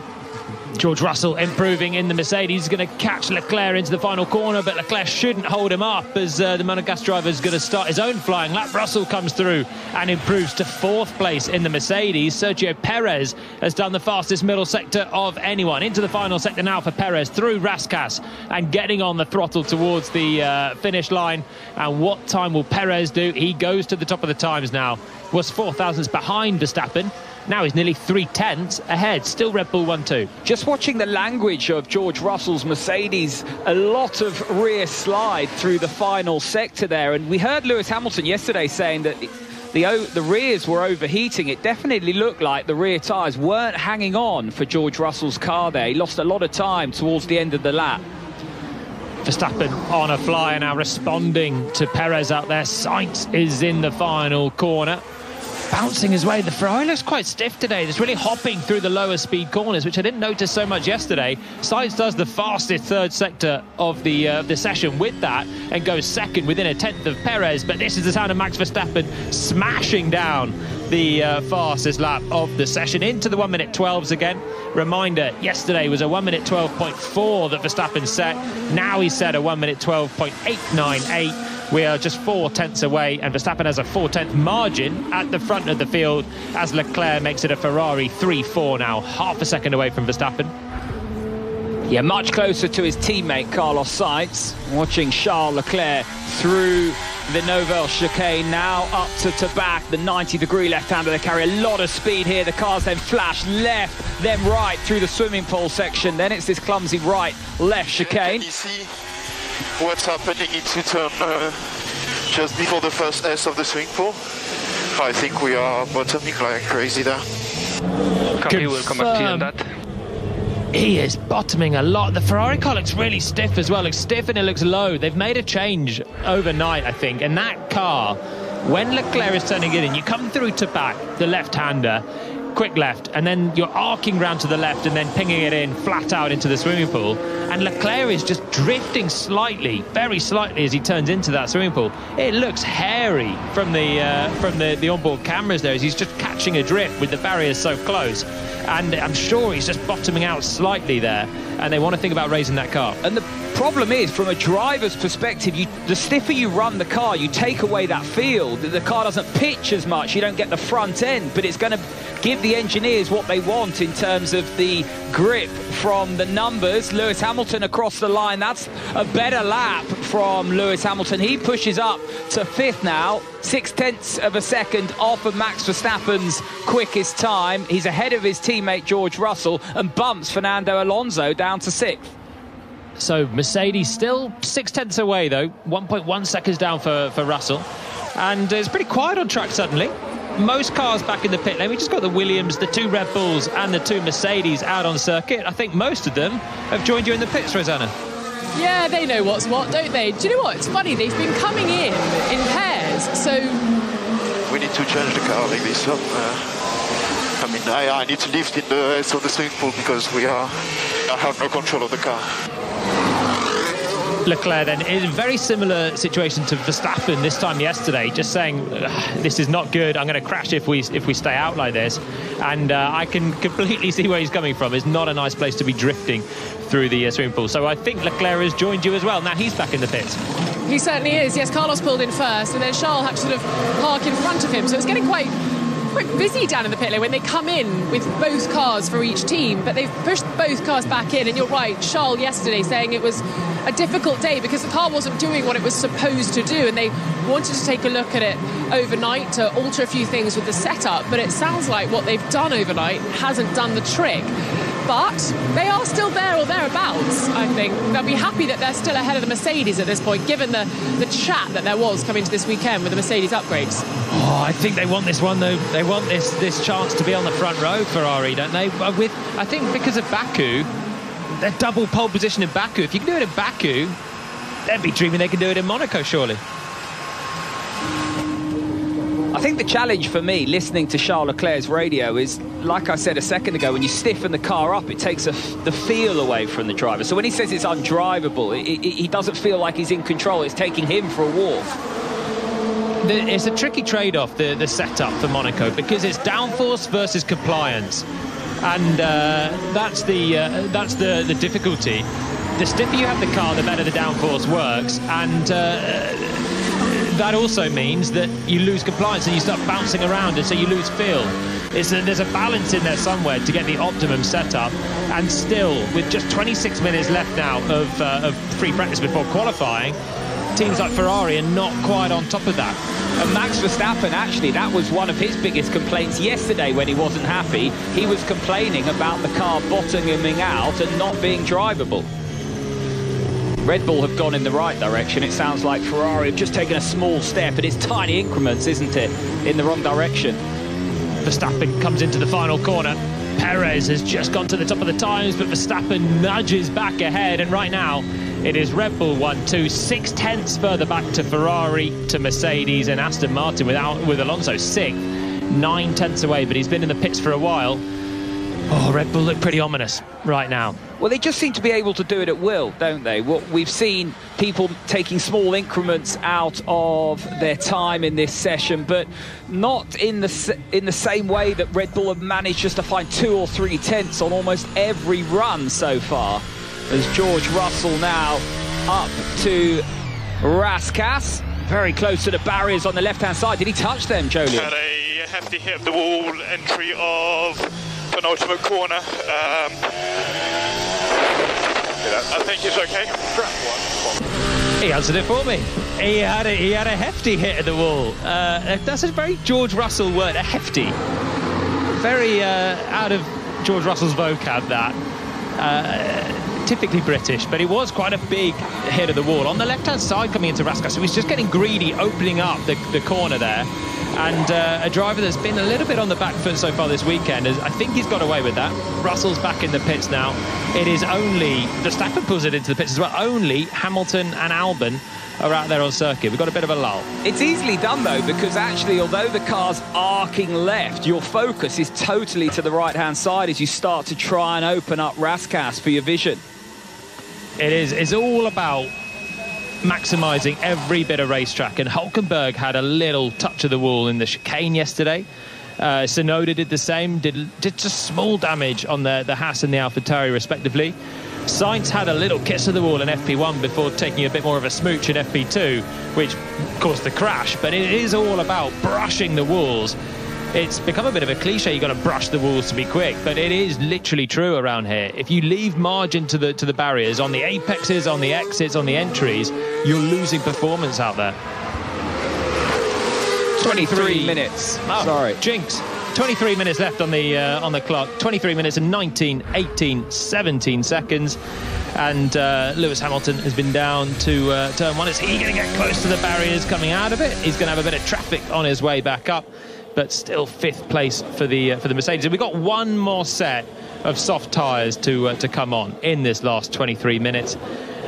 George Russell improving in the Mercedes. He's going to catch Leclerc into the final corner, but Leclerc shouldn't hold him up as the Monegasque driver is going to start his own flying lap. Russell comes through and improves to 4th place in the Mercedes. Sergio Perez has done the fastest middle sector of anyone. Into the final sector now for Perez through Rascasse and getting on the throttle towards the finish line. And what time will Perez do? He goes to the top of the times now. Was 4 thousandths behind Verstappen. Now he's nearly 3/10 ahead, still Red Bull 1-2. Just watching the language of George Russell's Mercedes, a lot of rear slide through the final sector there. And we heard Lewis Hamilton yesterday saying that the rears were overheating. It definitely looked like the rear tyres weren't hanging on for George Russell's car there. He lost a lot of time towards the end of the lap. Verstappen on a flyer now, responding to Perez out there. Sainz is in the final corner, bouncing his way. The Ferrari looks quite stiff today. It's really hopping through the lower speed corners, which I didn't notice so much yesterday. Sainz does the fastest third sector of the session with that and goes second within a tenth of Perez. But this is the sound of Max Verstappen smashing down the fastest lap of the session into the 1 minute 12s again. Reminder, yesterday was a 1 minute 12.4 that Verstappen set. Now he's set a 1 minute 12.898. We are just 4 tenths away, and Verstappen has a 4-tenth margin at the front of the field as Leclerc makes it a Ferrari 3-4 now, half a second away from Verstappen. Yeah, much closer to his teammate Carlos Sainz. Watching Charles Leclerc through the Nouvelle chicane, now up to back, the 90-degree left-hander. They carry a lot of speed here. The cars then flash left, then right through the swimming pool section. Then it's this clumsy right-left chicane. Can you see what's happening into turn just before the first S of the swimming pool? I think we are bottoming like crazy there. He will come back to you on that. He is bottoming a lot. The Ferrari car looks really stiff as well. It looks stiff and it looks low. They've made a change overnight, I think. And that car, when Leclerc is turning it in, you come through to back, the left-hander, quick left, and then you're arcing round to the left and then pinging it in flat out into the swimming pool. And Leclerc is just drifting slightly, very slightly, as he turns into that swimming pool. It looks hairy from the onboard cameras there, as he's just catching a drift with the barriers so close. And I'm sure he's just bottoming out slightly there, and they want to think about raising that car. And the problem is, from a driver's perspective, the stiffer you run the car, you take away that feel. The car doesn't pitch as much, you don't get the front end, but it's going to give the engineers what they want in terms of the grip from the numbers. Lewis Hamilton across the line, that's a better lap from Lewis Hamilton. He pushes up to 5th now, 0.6 of a second off of Max Verstappen's quickest time. He's ahead of his teammate George Russell and bumps Fernando Alonso down to 6th. So Mercedes still 0.6 away though, 1.1 seconds down for Russell. And it's pretty quiet on track suddenly. Most cars back in the pit lane. We just got the Williams, the 2 Red Bulls and the 2 Mercedes out on circuit. I think most of them have joined you in the pits, Rosanna. Yeah, they know what's what, don't they? Do you know what? It's funny, they've been coming in pairs, so... We need to change the car like this. I mean, I need to lift in the S of the swimming pool because I have no control of the car. Leclerc then in a very similar situation to Verstappen this time yesterday, just saying this is not good, I'm going to crash if we stay out like this. And I can completely see where he's coming from. It's not a nice place to be drifting through the swimming pool. So I think Leclerc has joined you as well. Now he's back in the pits. He certainly is. Yes, Carlos pulled in first and then Charles had to sort of park in front of him. So it's getting quite busy down in the pit lane when they come in with both cars for each team, but they've pushed both cars back in. And you're right, Charles yesterday saying it was a difficult day because the car wasn't doing what it was supposed to do, and they wanted to take a look at it overnight to alter a few things with the setup, but it sounds like what they've done overnight hasn't done the trick. But they are still there or thereabouts, I think. They'll be happy that they're still ahead of the Mercedes at this point, given the chat that there was coming to this weekend with the Mercedes upgrades. Oh, I think they want this one, though. They want this chance to be on the front row, Ferrari, don't they? I think because of Baku, their double pole position in Baku. If you can do it in Baku, they'd be dreaming they can do it in Monaco, surely. I think the challenge for me, listening to Charles Leclerc's radio, is, like I said a second ago, when you stiffen the car up, it takes the feel away from the driver. So when he says it's undrivable, he doesn't feel like he's in control. It's taking him for a walk. It's a tricky trade-off, the setup for Monaco, because it's downforce versus compliance. And that's the difficulty. The stiffer you have the car, the better the downforce works. And that also means that you lose compliance and you start bouncing around, and so you lose feel. There's a balance in there somewhere to get the optimum setup, and still with just 26 minutes left now of free practice before qualifying, teams like Ferrari are not quite on top of that. And Max Verstappen, actually, that was one of his biggest complaints yesterday when he wasn't happy. He was complaining about the car bottoming out and not being drivable. Red Bull have gone in the right direction. It sounds like Ferrari have just taken a small step, and it's tiny increments, isn't it, in the wrong direction. Verstappen comes into the final corner. Perez has just gone to the top of the times, but Verstappen nudges back ahead, and right now it is Red Bull 1-2, 6 tenths further back to Ferrari, to Mercedes, and Aston Martin with Alonso 6th, 9 tenths away, but he's been in the pits for a while. Oh, Red Bull look pretty ominous right now. Well, they just seem to be able to do it at will, don't they? What we've seen people taking small increments out of their time in this session, but not in the same way that Red Bull have managed just to find 2 or 3 tenths on almost every run so far. As George Russell now up to Raskas, very close to the barriers on the left-hand side. Did he touch them, Jolyon? Had a hefty hit of the wall entry of penultimate corner. I think it's okay. He answered it for me. He had a hefty hit at the wall. That's a very George Russell word, a hefty. Very out of George Russell's vocab, that. Typically British, but it was quite a big hit of the wall. On the left-hand side coming into Raskas, so he's just getting greedy, opening up the corner there. And a driver that's been a little bit on the back foot so far this weekend. I think he's got away with that. Russell's back in the pits now. It is only, Verstappen pulls it into the pits as well, only Hamilton and Albon are out there on circuit. We've got a bit of a lull. It's easily done, though, because actually, although the car's arcing left, your focus is totally to the right-hand side as you start to try and open up Raskas for your vision. It is. It's all about maximising every bit of racetrack, and Hülkenberg had a little touch of the wall in the chicane yesterday. Tsunoda did the same, did just small damage on the Haas and the AlphaTauri respectively. Sainz had a little kiss of the wall in FP1 before taking a bit more of a smooch in FP2, which caused the crash. But it is all about brushing the walls. It's become a bit of a cliche, you've got to brush the walls to be quick, but it is literally true around here. If you leave margin to the barriers, on the apexes, on the exits, on the entries, you're losing performance out there. 23 minutes. Oh, sorry. Jinx. 23 minutes left on the clock. 23 minutes and 19, 18, 17 seconds. And Lewis Hamilton has been down to turn 1. Is he going to get close to the barriers coming out of it? He's going to have a bit of traffic on his way back up. But still 5th place for the Mercedes. And we've got one more set of soft tyres to come on in this last 23 minutes.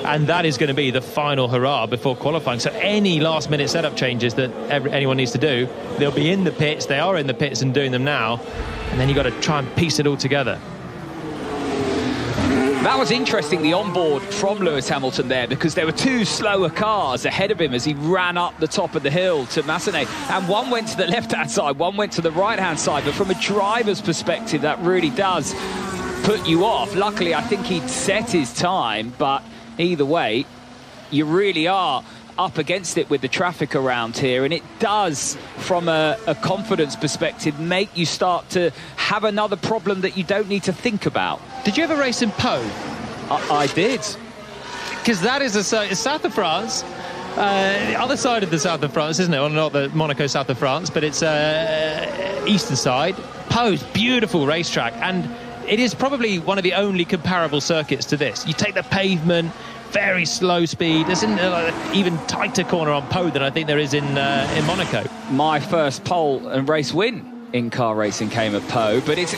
And that is going to be the final hurrah before qualifying. So any last-minute setup changes that anyone needs to do, they'll be in the pits. They are in the pits and doing them now. And then you've got to try and piece it all together. That was interesting, the onboard from Lewis Hamilton there, because there were 2 slower cars ahead of him as he ran up the top of the hill to Massenet. And one went to the left-hand side, one went to the right-hand side. But from a driver's perspective, that really does put you off. Luckily, I think he'd set his time, but either way, you really are up against it with the traffic around here, and it does, from a confidence perspective, make you start to have another problem that you don't need to think about. Did you ever race in Pau? I did. Because that is it's south of France, the other side of the south of France, isn't it? Well, not the Monaco south of France, but it's eastern side. Pau's beautiful racetrack, and it is probably one of the only comparable circuits to this. You take the pavement, very slow speed. There's an even tighter corner on Pau than I think there is in Monaco. My first pole and race win in car racing came at Pau, but it's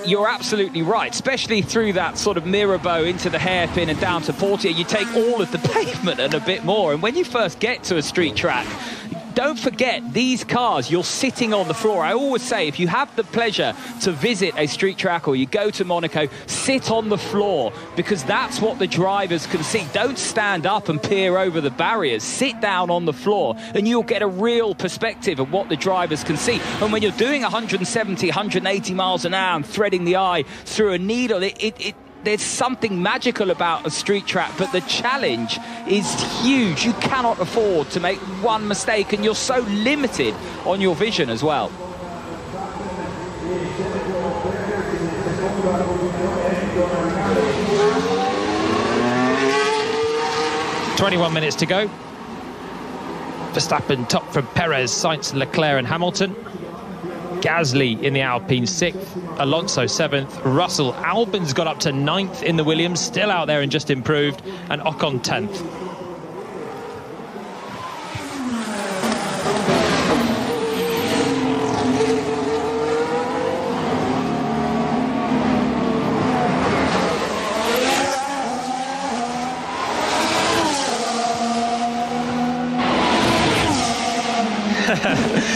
you're absolutely right, especially through that sort of Mirabeau into the hairpin and down to Portier. You take all of the pavement and a bit more, and when you first get to a street track, don't forget, these cars, you're sitting on the floor. I always say, if you have the pleasure to visit a street track or you go to Monaco, sit on the floor, because that's what the drivers can see. Don't stand up and peer over the barriers. Sit down on the floor and you'll get a real perspective of what the drivers can see. And when you're doing 170, 180 miles an hour and threading the eye through a needle, there's something magical about a street track, but the challenge is huge. You cannot afford to make one mistake, and you're so limited on your vision as well. "21 minutes to go. Verstappen top from Perez, Sainz, Leclerc and Hamilton. Gasly in the Alpine 6th, Alonso 7th, Russell, Albon's got up to 9th in the Williams, still out there and just improved, and Ocon 10th.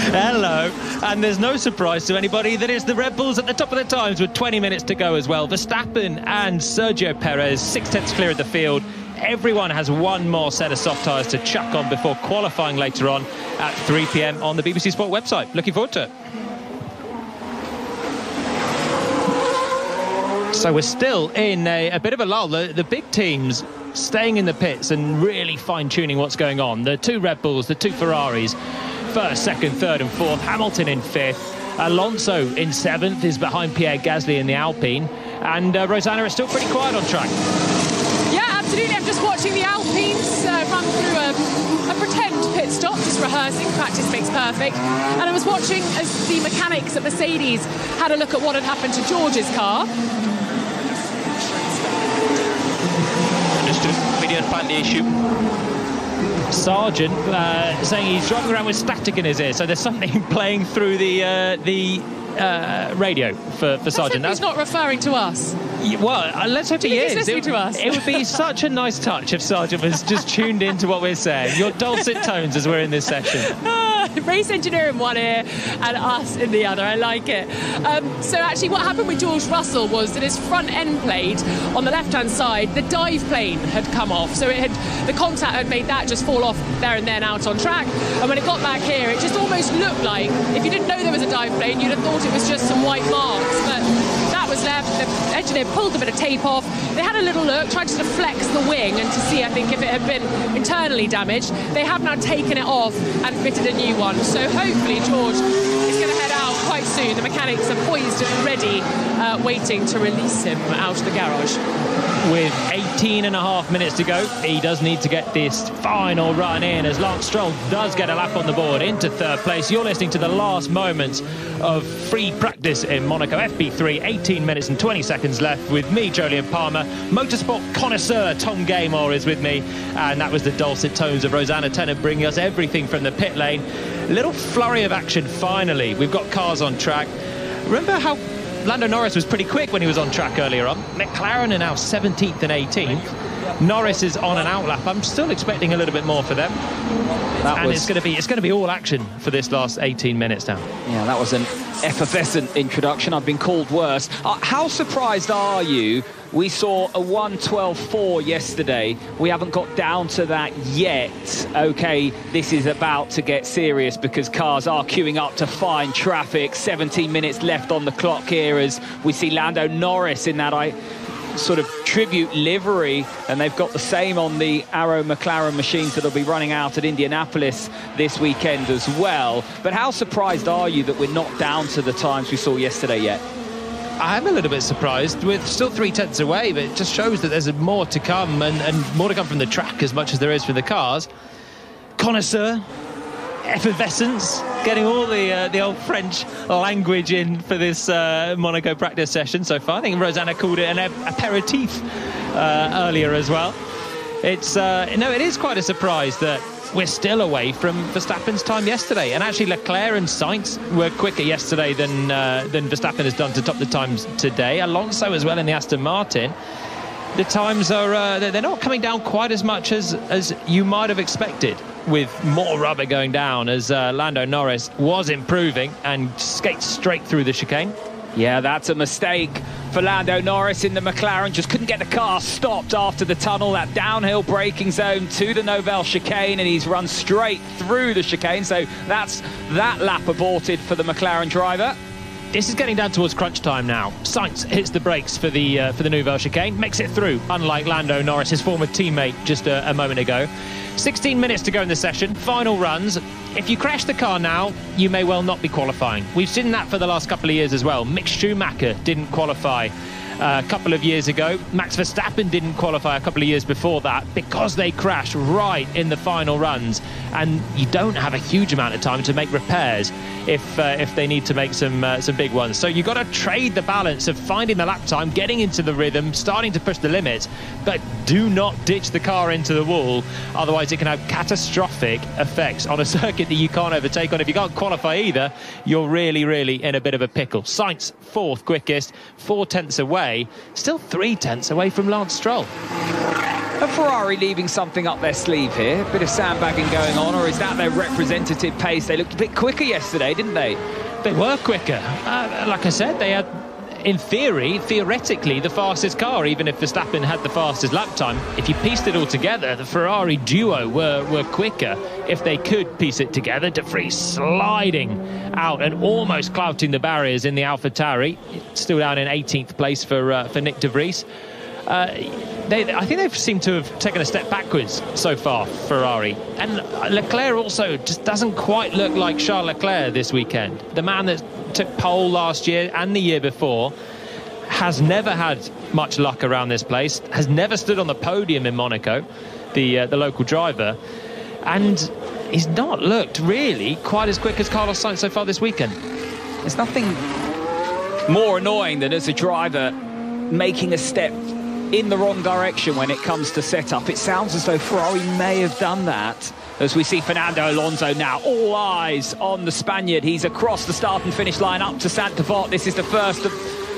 Hello, and there's no surprise to anybody that it's the Red Bulls at the top of the times with 20 minutes to go as well. Verstappen and Sergio Perez, 6/10 clear of the field. Everyone has one more set of soft tyres to chuck on before qualifying later on at 3 p.m. on the BBC Sport website. Looking forward to it. So we're still in a bit of a lull. The big teams staying in the pits and really fine-tuning what's going on. The two Red Bulls, the two Ferraris, first, second, third and fourth. Hamilton in fifth. Alonso in seventh is behind Pierre Gasly in the Alpine. And Rosanna is still pretty quiet on track. Yeah, absolutely. I'm just watching the Alpines run through a pretend pit stop, just rehearsing. Practice makes perfect. And I was watching as the mechanics at Mercedes had a look at what had happened to George's car. Understood. We didn't find the issue. Sargent saying he's driving around with static in his ear, so there's something playing through the radio for Sargent. He's not referring to us. Well, let's hope he is. He's listening to us. It would be such a nice touch if Sargent was just tuned into what we're saying. Your dulcet tones as we're in this session. Race engineer in one ear and us in the other. I like it. So actually what happened with George Russell was that his front end plate on the left-hand side, the dive plane had come off. So the contact had made that just fall off there and then out on track. And when it got back here, it just almost looked like, if you didn't know there was a dive plane, you'd have thought it was just some white marks. But that was left. The engineer pulled a bit of tape off. They had a little look, tried to sort of flex the wing and to see, I think, if it had been internally damaged. They have now taken it off and fitted a new one. So hopefully George is going to head out quite soon. The mechanics are poised and ready, waiting to release him out of the garage. With 18.5 minutes to go, he does need to get this final run in as Lance Stroll does get a lap on the board into third place. You're listening to the last moments of free practice in Monaco FP3, 18 minutes and 20 seconds left with me, Jolyon Palmer. Motorsport connoisseur Tom Gaymore is with me, and that was the dulcet tones of Rosanna Tennant bringing us everything from the pit lane. Little flurry of action finally. We've got cars on track. Remember how Lando Norris was pretty quick when he was on track earlier on. McLaren are now 17th and 18th. Norris is on an outlap. I'm still expecting a little bit more for them. It's going to be all action for this last 18 minutes now. Yeah, that was an effervescent introduction. I've been called worse. How surprised are you? We saw a 1:12.4 yesterday. We haven't got down to that yet. OK, this is about to get serious because cars are queuing up to find traffic. 17 minutes left on the clock here as we see Lando Norris in that sort of tribute livery, and they've got the same on the Arrow McLaren machines that'll be running out at Indianapolis this weekend as well. But how surprised are you that we're not down to the times we saw yesterday yet? I'm a little bit surprised. We're still 3/10 away, but it just shows that there's more to come, and more to come from the track as much as there is for the cars. Connoisseur, effervescence, getting all the old French language in for this Monaco practice session so far. I think Rosanna called it an aperitif earlier as well. It is quite a surprise that we're still away from Verstappen's time yesterday, and actually Leclerc and Sainz were quicker yesterday than Verstappen has done to top the times today. Alonso as well in the Aston Martin. The times are they're not coming down quite as much as you might have expected, with more rubber going down as Lando Norris was improving and skates straight through the chicane. Yeah, that's a mistake for Lando Norris in the McLaren. Just couldn't get the car stopped after the tunnel, that downhill braking zone to the Novelle chicane, and he's run straight through the chicane. So that's that lap aborted for the McLaren driver. This is getting down towards crunch time now. Sainz hits the brakes for the Nouvelle chicane, makes it through, unlike Lando Norris, his former teammate just a moment ago. 16 minutes to go in the session, final runs. If you crash the car now, you may well not be qualifying. We've seen that for the last couple of years as well. Mick Schumacher didn't qualify a couple of years ago. Max Verstappen didn't qualify a couple of years before that because they crashed right in the final runs, and you don't have a huge amount of time to make repairs if they need to make some big ones. So you've got to trade the balance of finding the lap time, getting into the rhythm, starting to push the limits, but do not ditch the car into the wall, otherwise it can have catastrophic effects on a circuit that you can't overtake on. If you can't qualify either, you're really in a bit of a pickle. Sainz 4th quickest, 4 tenths away, still 3 tenths away from Lance Stroll. A Ferrari leaving something up their sleeve here, a bit of sandbagging going on, or is that their representative pace? They looked a bit quicker yesterday, didn't they? They were quicker. Like I said, they had, in theoretically, the fastest car, even if Verstappen had the fastest lap time. If you pieced it all together, the Ferrari duo were quicker if they could piece it together. De Vries sliding out and almost clouting the barriers in the AlphaTauri. Still down in 18th place for Nick De Vries. I think they've seemed to have taken a step backwards so far, Ferrari. And Leclerc also just doesn't quite look like Charles Leclerc this weekend. The man that took pole last year and the year before has never had much luck around this place, has never stood on the podium in Monaco, the local driver, and he's not looked really quite as quick as Carlos Sainz so far this weekend. There's nothing more annoying than as a driver making a step in the wrong direction when it comes to setup. It sounds as though Ferrari may have done that, as we see Fernando Alonso now. All eyes on the Spaniard. He's across the start and finish line up to Sainte-Devote. This is the first of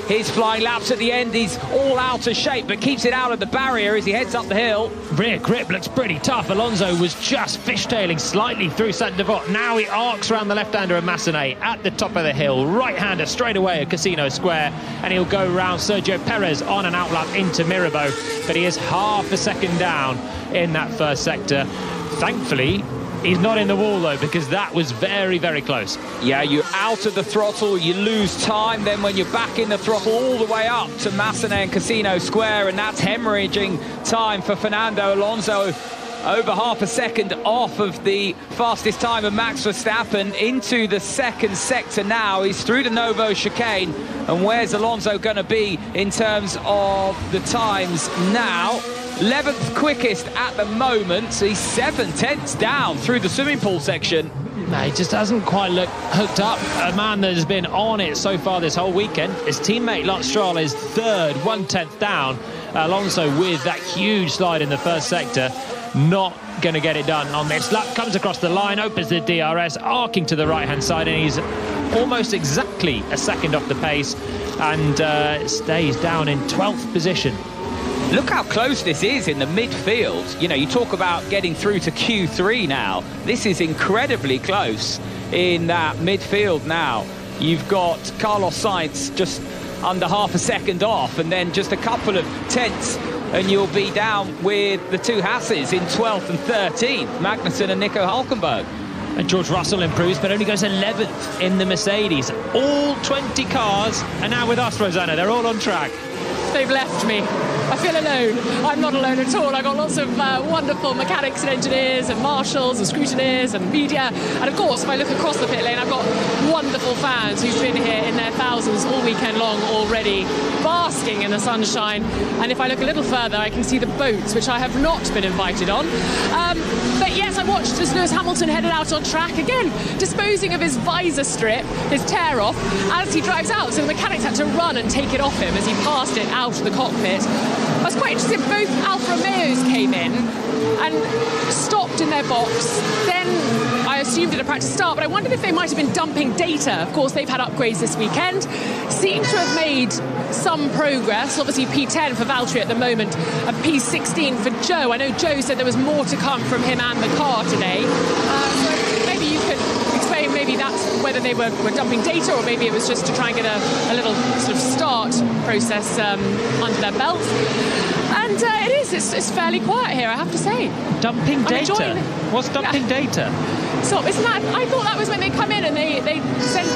his flying laps at the end. He's all out of shape, but keeps it out of the barrier as he heads up the hill. Rear grip looks pretty tough. Alonso was just fishtailing slightly through Sainte-Devote. Now he arcs around the left-hander of Massenet at the top of the hill. Right-hander straight away at Casino Square, and he'll go round Sergio Perez on an outlap into Mirabeau, but he is half a second down in that first sector. Thankfully, he's not in the wall, though, because that was very close. Yeah, you're out of the throttle, you lose time, then when you're back in the throttle all the way up to Massenet and Casino Square, and that's hemorrhaging time for Fernando Alonso. Over half a second off of the fastest time of Max Verstappen into the second sector now. He's through the Novo chicane, and where's Alonso going to be in terms of the times now? 11th quickest at the moment, so he's 7 tenths down through the swimming pool section. No, he just doesn't quite look hooked up. A man that has been on it so far this whole weekend. His teammate Lance Stroll is third, 1 tenth down. Alonso with that huge slide in the first sector, not going to get it done on this lap. Comes across the line, opens the DRS, arcing to the right-hand side, and he's almost exactly a second off the pace, and stays down in 12th position. Look how close this is in the midfield. You know, you talk about getting through to Q3 now. This is incredibly close in that midfield now. You've got Carlos Sainz just under half a second off, and then just a couple of tenths, and you'll be down with the two Hasses in 12th and 13th, Magnussen and Nico Hülkenberg. And George Russell improves, but only goes 11th in the Mercedes. All 20 cars are now with us, Rosanna. They're all on track. They've left me. I feel alone. I'm not alone at all. I've got lots of wonderful mechanics and engineers and marshals and scrutineers and media. And of course, if I look across the pit lane, I've got wonderful fans who've been here in their thousands all weekend long already, basking in the sunshine. And if I look a little further, I can see the boats, which I have not been invited on. But yes, I watched as Lewis Hamilton headed out on track again, disposing of his visor strip, his tear off, as he drives out. So the mechanics had to run and take it off him as he passed it out of the cockpit. I was quite interested. Both Alfa Romeos came in and stopped in their box. Then I assumed at a practice start, but I wondered if they might have been dumping data. Of course, they've had upgrades this weekend. Seem to have made some progress. Obviously, P10 for Valtteri at the moment, and P16 for Joe. I know Joe said there was more to come from him and the car today. So maybe you could explain, maybe that's whether they were dumping data, or maybe it was just to try and get a little sort of start process under their belt. And it's fairly quiet here, I have to say. Dumping data? What's dumping data? So isn't that, I thought that was when they come in and they send,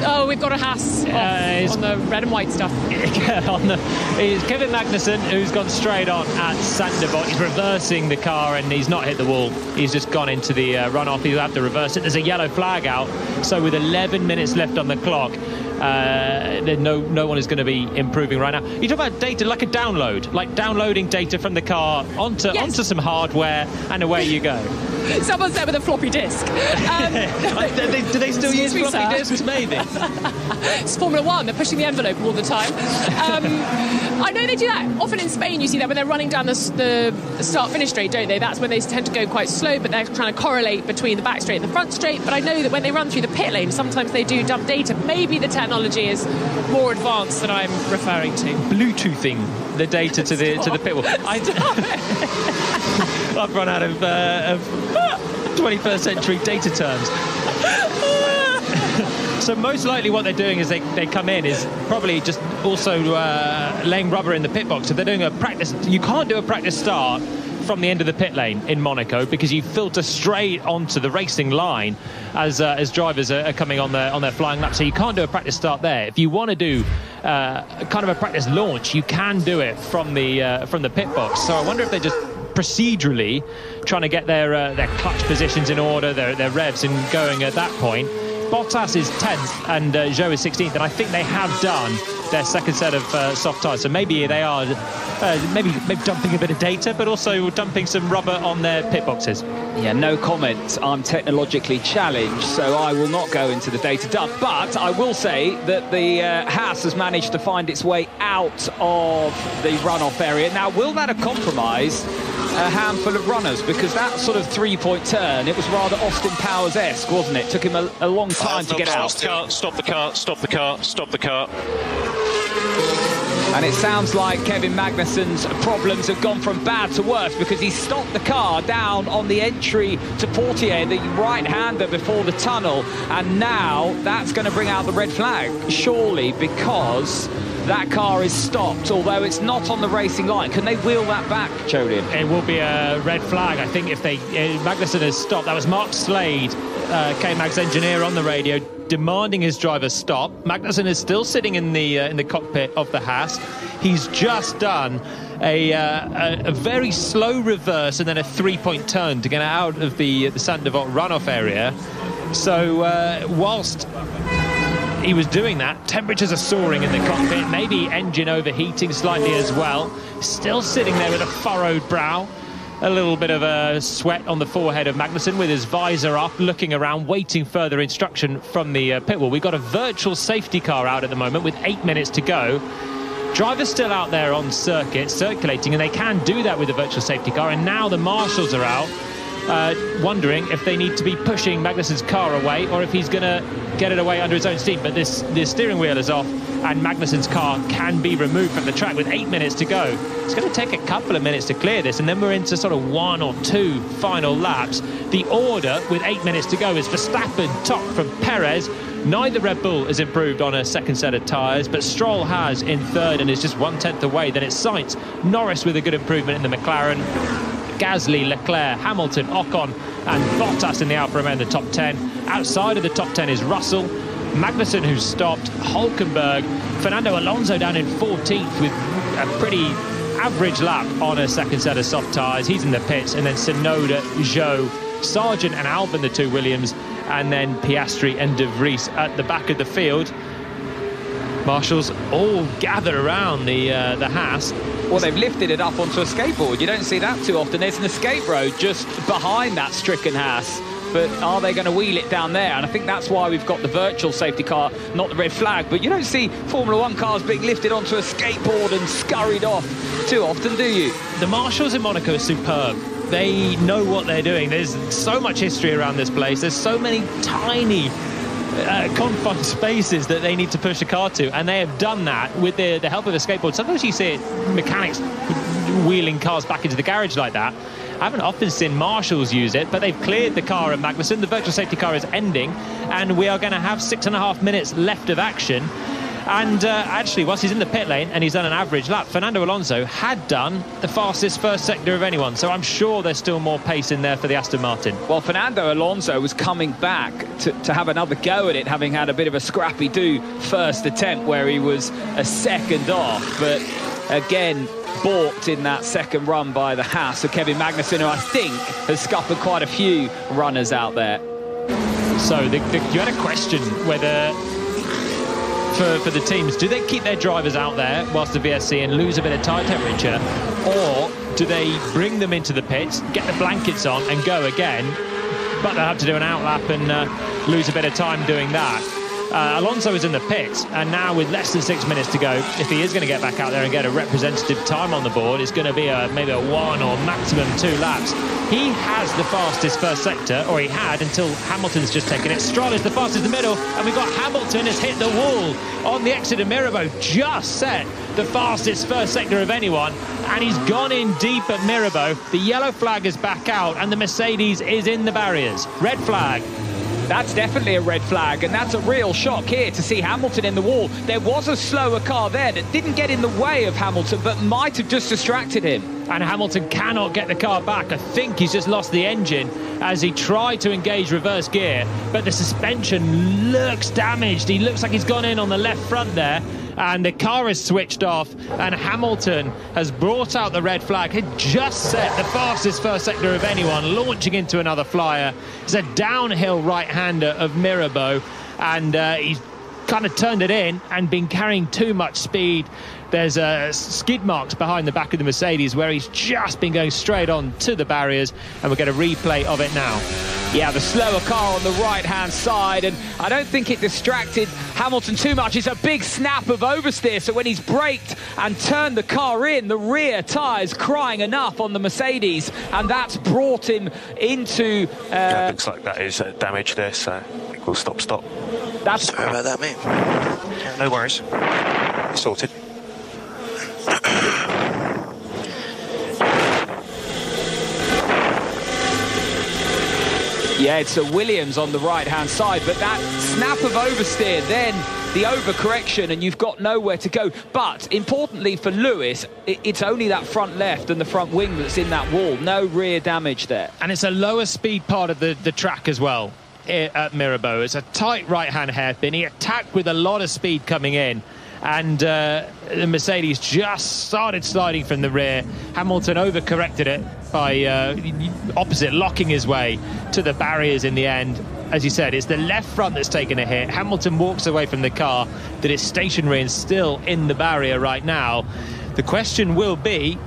oh, we've got a Haas on the red and white stuff. It's Kevin Magnussen, who's gone straight on at Sainte-Devote. He's reversing the car and he's not hit the wall. He's just gone into the runoff. He'll have to reverse it. There's a yellow flag out. So with 11 minutes left on the clock, no one is going to be improving right now. You talk about data like a download, like downloading data from the car onto some hardware, and away you go. Someone's there with a floppy disk. Do they still use floppy disks? Maybe. It's Formula One. They're pushing the envelope all the time. I know they do that. Often in Spain, you see that when they're running down the start-finish straight, don't they? That's when they tend to go quite slow, but they're trying to correlate between the back straight and the front straight. But I know that when they run through the pit lane, sometimes they do dump data. Maybe the technology is more advanced than I'm referring to. Bluetoothing the data to the pit wall. I've run out of 21st century data terms. So most likely what they're doing is they come in is probably just also laying rubber in the pit box. So they're doing a practice. You can't do a practice start from the end of the pit lane in Monaco because you filter straight onto the racing line as drivers are coming on their flying lap. So you can't do a practice start there. If you want to do kind of a practice launch, you can do it from the pit box. So I wonder if they're just procedurally trying to get their clutch positions in order, their revs and going at that point. Bottas is 10th and Zhou is 16th, and I think they have done their second set of soft tyres. So maybe they are maybe dumping a bit of data, but also dumping some rubber on their pit boxes. Yeah, no comment. I'm technologically challenged, so I will not go into the data dump. But I will say that the Haas has managed to find its way out of the runoff area. Now, will that have compromised a handful of runners? Because that sort of three-point turn, it was rather Austin Powers-esque, wasn't it? Took him a long time to get out. Stop the car. And it sounds like Kevin Magnussen's problems have gone from bad to worse because he stopped the car down on the entry to Portier, the right-hander before the tunnel, and now that's going to bring out the red flag, surely, because that car is stopped, although it's not on the racing line. Can they wheel that back, Jolien? It will be a red flag, I think, if Magnussen has stopped. That was Mark Slade, K-Mag's engineer, on the radio, demanding his driver stop. Magnussen is still sitting in the cockpit of the Haas. He's just done a very slow reverse and then a three-point turn to get out of the Sainte-Devote runoff area. So whilst he was doing that, temperatures are soaring in the cockpit, maybe engine overheating slightly as well. Still sitting there with a furrowed brow. A little bit of a sweat on the forehead of Magnussen with his visor up, looking around, waiting further instruction from the pit wall. We've got a virtual safety car out at the moment with 8 minutes to go. Drivers still out there on circuit, circulating, and they can do that with a virtual safety car. And now the marshals are out, wondering if they need to be pushing Magnussen's car away or if he's going to get it away under his own steam. But the steering wheel is off, and Magnussen's car can be removed from the track with 8 minutes to go. It's going to take a couple of minutes to clear this, and then we're into sort of 1 or 2 final laps. The order with 8 minutes to go is Verstappen top from Perez. Neither Red Bull has improved on a second set of tyres, but Stroll has in third and is just 1/10 away. Then it's Sainz, Norris with a good improvement in the McLaren, Gasly, Leclerc, Hamilton, Ocon and Bottas in the Alfa Romeo in the top 10. Outside of the top 10 is Russell, Magnussen, who's stopped, Hülkenberg, Fernando Alonso down in 14th with a pretty average lap on a second set of soft tyres. He's in the pits, and then Tsunoda, Zhou, Sargent and Albon, the two Williams, and then Piastri and De Vries at the back of the field. Marshals all gather around the Haas. Well, they've lifted it up onto a skateboard. You don't see that too often. There's an escape road just behind that stricken Haas. But are they going to wheel it down there? And I think that's why we've got the virtual safety car, not the red flag. But you don't see Formula One cars being lifted onto a skateboard and scurried off too often, do you? The marshals in Monaco are superb. They know what they're doing. There's so much history around this place. There's so many tiny confined spaces that they need to push a car to, and they have done that with the help of a skateboard. Sometimes you see mechanics wheeling cars back into the garage like that. I haven't often seen marshals use it, but they've cleared the car at Magnussen. The virtual safety car is ending, and we are going to have 6.5 minutes left of action. And actually, whilst he's in the pit lane and he's done an average lap, Fernando Alonso had done the fastest first sector of anyone. So I'm sure there's still more pace in there for the Aston Martin. Well, Fernando Alonso was coming back to have another go at it, having had a bit of a scrappy-do first attempt where he was a second off. But again, balked in that second run by the Haas of Kevin Magnussen, who I think has scuppered quite a few runners out there. So you had a question whether for the teams. Do they keep their drivers out there whilst the VSC and lose a bit of tyre temperature, or do they bring them into the pits, get the blankets on and go again? But they'll have to do an outlap and lose a bit of time doing that. Alonso is in the pits, and now with less than 6 minutes to go, if he is going to get back out there and get a representative time on the board, it's going to be maybe a 1 or maximum 2 laps. He has the fastest first sector, or he had until Hamilton's just taken it. Stroll is the fastest in the middle, and we've got Hamilton has hit the wall on the exit of Mirabeau, just set the fastest first sector of anyone, and he's gone in deep at Mirabeau. The yellow flag is back out, and the Mercedes is in the barriers. Red flag. That's definitely a red flag, and that's a real shock here to see Hamilton in the wall. There was a slower car there that didn't get in the way of Hamilton, but might have just distracted him. And Hamilton cannot get the car back. I think he's just lost the engine as he tried to engage reverse gear, but the suspension looks damaged. He looks like he's gone in on the left front there, and the car is switched off, and Hamilton has brought out the red flag. He just set the fastest first sector of anyone, launching into another flyer. It's a downhill right-hander of Mirabeau, and he's kind of turned it in and been carrying too much speed. There's skid marks behind the back of the Mercedes where he's just been going straight on to the barriers, and we'll get a replay of it now. Yeah, the slower car on the right-hand side, and I don't think it distracted Hamilton too much. It's a big snap of oversteer, so when he's braked and turned the car in, the rear tyre's crying enough on the Mercedes, and that's brought him into... Yeah, looks like that is damage there, so I think we'll stop. That's Sorry about that, mate. Yeah, no worries. Sorted. Yeah, it's a Williams on the right-hand side, but that snap of oversteer, then the overcorrection, and you've got nowhere to go. But importantly for Lewis, it's only that front left and the front wing that's in that wall. No rear damage there. And it's a lower speed part of the track as well at Mirabeau. It's a tight right-hand hairpin. He attacked with a lot of speed coming in, and the Mercedes just started sliding from the rear. Hamilton overcorrected it by opposite locking his way to the barriers in the end. As you said, it's the left front that's taken a hit. Hamilton walks away from the car that is stationary and still in the barrier right now. The question will be,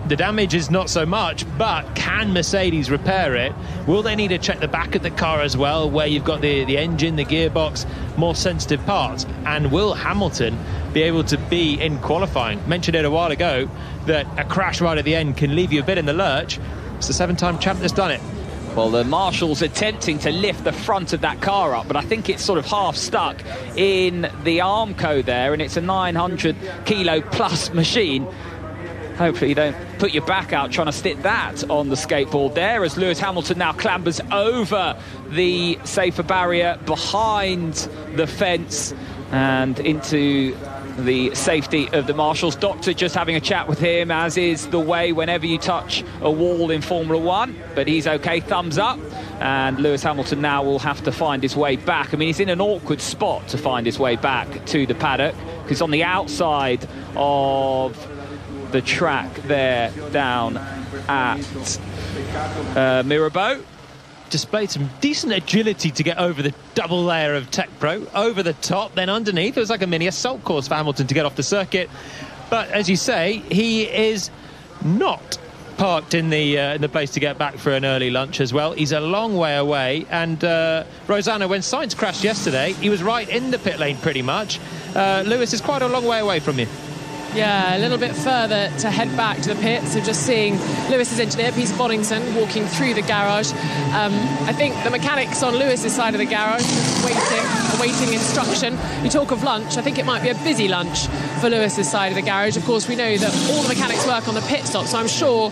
the damage is not so much, but can Mercedes repair it? Will they need to check the back of the car as well, where you've got the engine, the gearbox, more sensitive parts? And will Hamilton be able to be in qualifying? Mentioned it a while ago that a crash right at the end can leave you a bit in the lurch. It's the 7-time champ that's done it. Well, the Marshall's attempting to lift the front of that car up, but I think it's sort of half stuck in the Armco there, and it's a 900 kilo plus machine. Hopefully you don't put your back out trying to stick that on the skateboard there, as Lewis Hamilton now clambers over the safer barrier behind the fence and into the safety of the Marshals. Doctor just having a chat with him, as is the way whenever you touch a wall in Formula One, but he's okay, thumbs up. And Lewis Hamilton now will have to find his way back. I mean, he's in an awkward spot to find his way back to the paddock, because on the outside of the track there down at Mirabeau. Displayed some decent agility to get over the double layer of Tech Pro, over the top, then underneath. It was like a mini assault course for Hamilton to get off the circuit. But as you say, he is not parked in the place to get back for an early lunch as well. He's a long way away. And Rosanna, when Sainz crashed yesterday, he was right in the pit lane pretty much. Lewis is quite a long way away from you. Yeah, a little bit further to head back to the pit. So just seeing Lewis's engineer, Peter Boddington, walking through the garage. I think the mechanics on Lewis's side of the garage just awaiting instruction. You talk of lunch, I think it might be a busy lunch for Lewis's side of the garage. Of course, we know that all the mechanics work on the pit stop, so I'm sure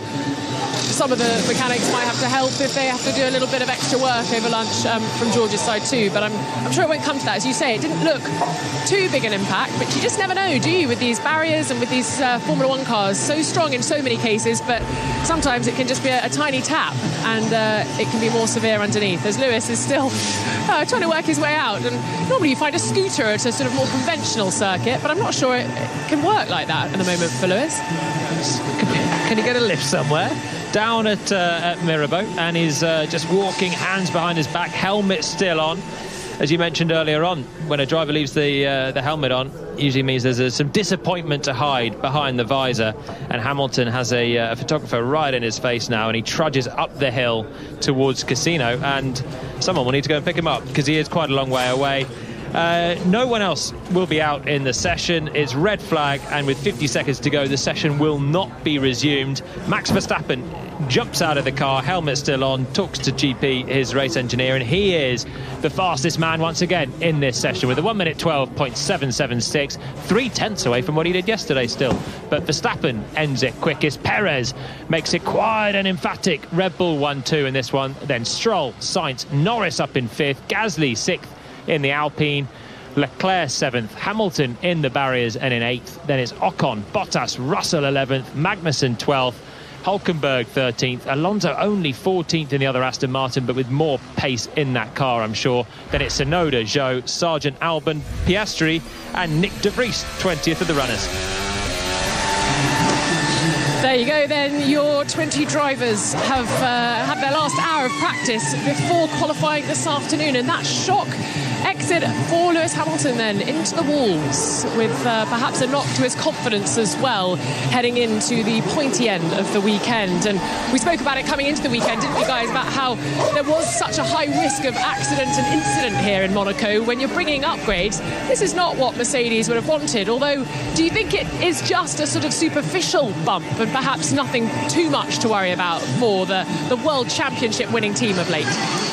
some of the mechanics might have to help if they have to do a little bit of extra work over lunch from George's side too, but I'm sure it won't come to that. As you say, it didn't look too big an impact, but you just never know, do you, with these barriers and with these Formula One cars, so strong in so many cases, but sometimes it can just be a tiny tap, and it can be more severe underneath, as Lewis is still trying to work his way out. And normally you find a scooter at a sort of more conventional circuit, but I'm not sure it can work like that at the moment for Lewis. Can he get a lift somewhere? Down at Mirabeau, and he's just walking, hands behind his back, helmet still on. as you mentioned earlier on, when a driver leaves the helmet on, usually means there's some disappointment to hide behind the visor, and Hamilton has a photographer right in his face now, and he trudges up the hill towards Casino, and someone will need to go and pick him up because he is quite a long way away. No one else will be out in the session. It's red flag, and with 50 seconds to go, the session will not be resumed. Max Verstappen jumps out of the car, helmet still on, talks to GP, his race engineer, and he is the fastest man once again in this session with a 1 minute 12.776, 3/10 away from what he did yesterday still. But Verstappen ends it quickest. Perez makes it quiet and emphatic. Red Bull 1-2 in this one. Then Stroll, Sainz, Norris up in 5th, Gasly 6th in the Alpine, Leclerc 7th, Hamilton in the barriers and in 8th. Then it's Ocon, Bottas, Russell 11th, Magnussen 12th, Hülkenberg 13th, Alonso only 14th in the other Aston Martin, but with more pace in that car, I'm sure. Then it's Tsunoda, Zhou, Sargent, Albon, Piastri and Nick de Vries, 20th of the runners. There you go then, your 20 drivers have had their last hour of practice before qualifying this afternoon, and that shock exit for Lewis Hamilton then into the walls with perhaps a knock to his confidence as well heading into the pointy end of the weekend. And we spoke about it coming into the weekend, didn't we guys, about how there was such a high risk of accident and incident here in Monaco. When you're bringing upgrades, this is not what Mercedes would have wanted, although do you think it is just a sort of superficial bump and perhaps nothing too much to worry about for the World Championship winning team of late?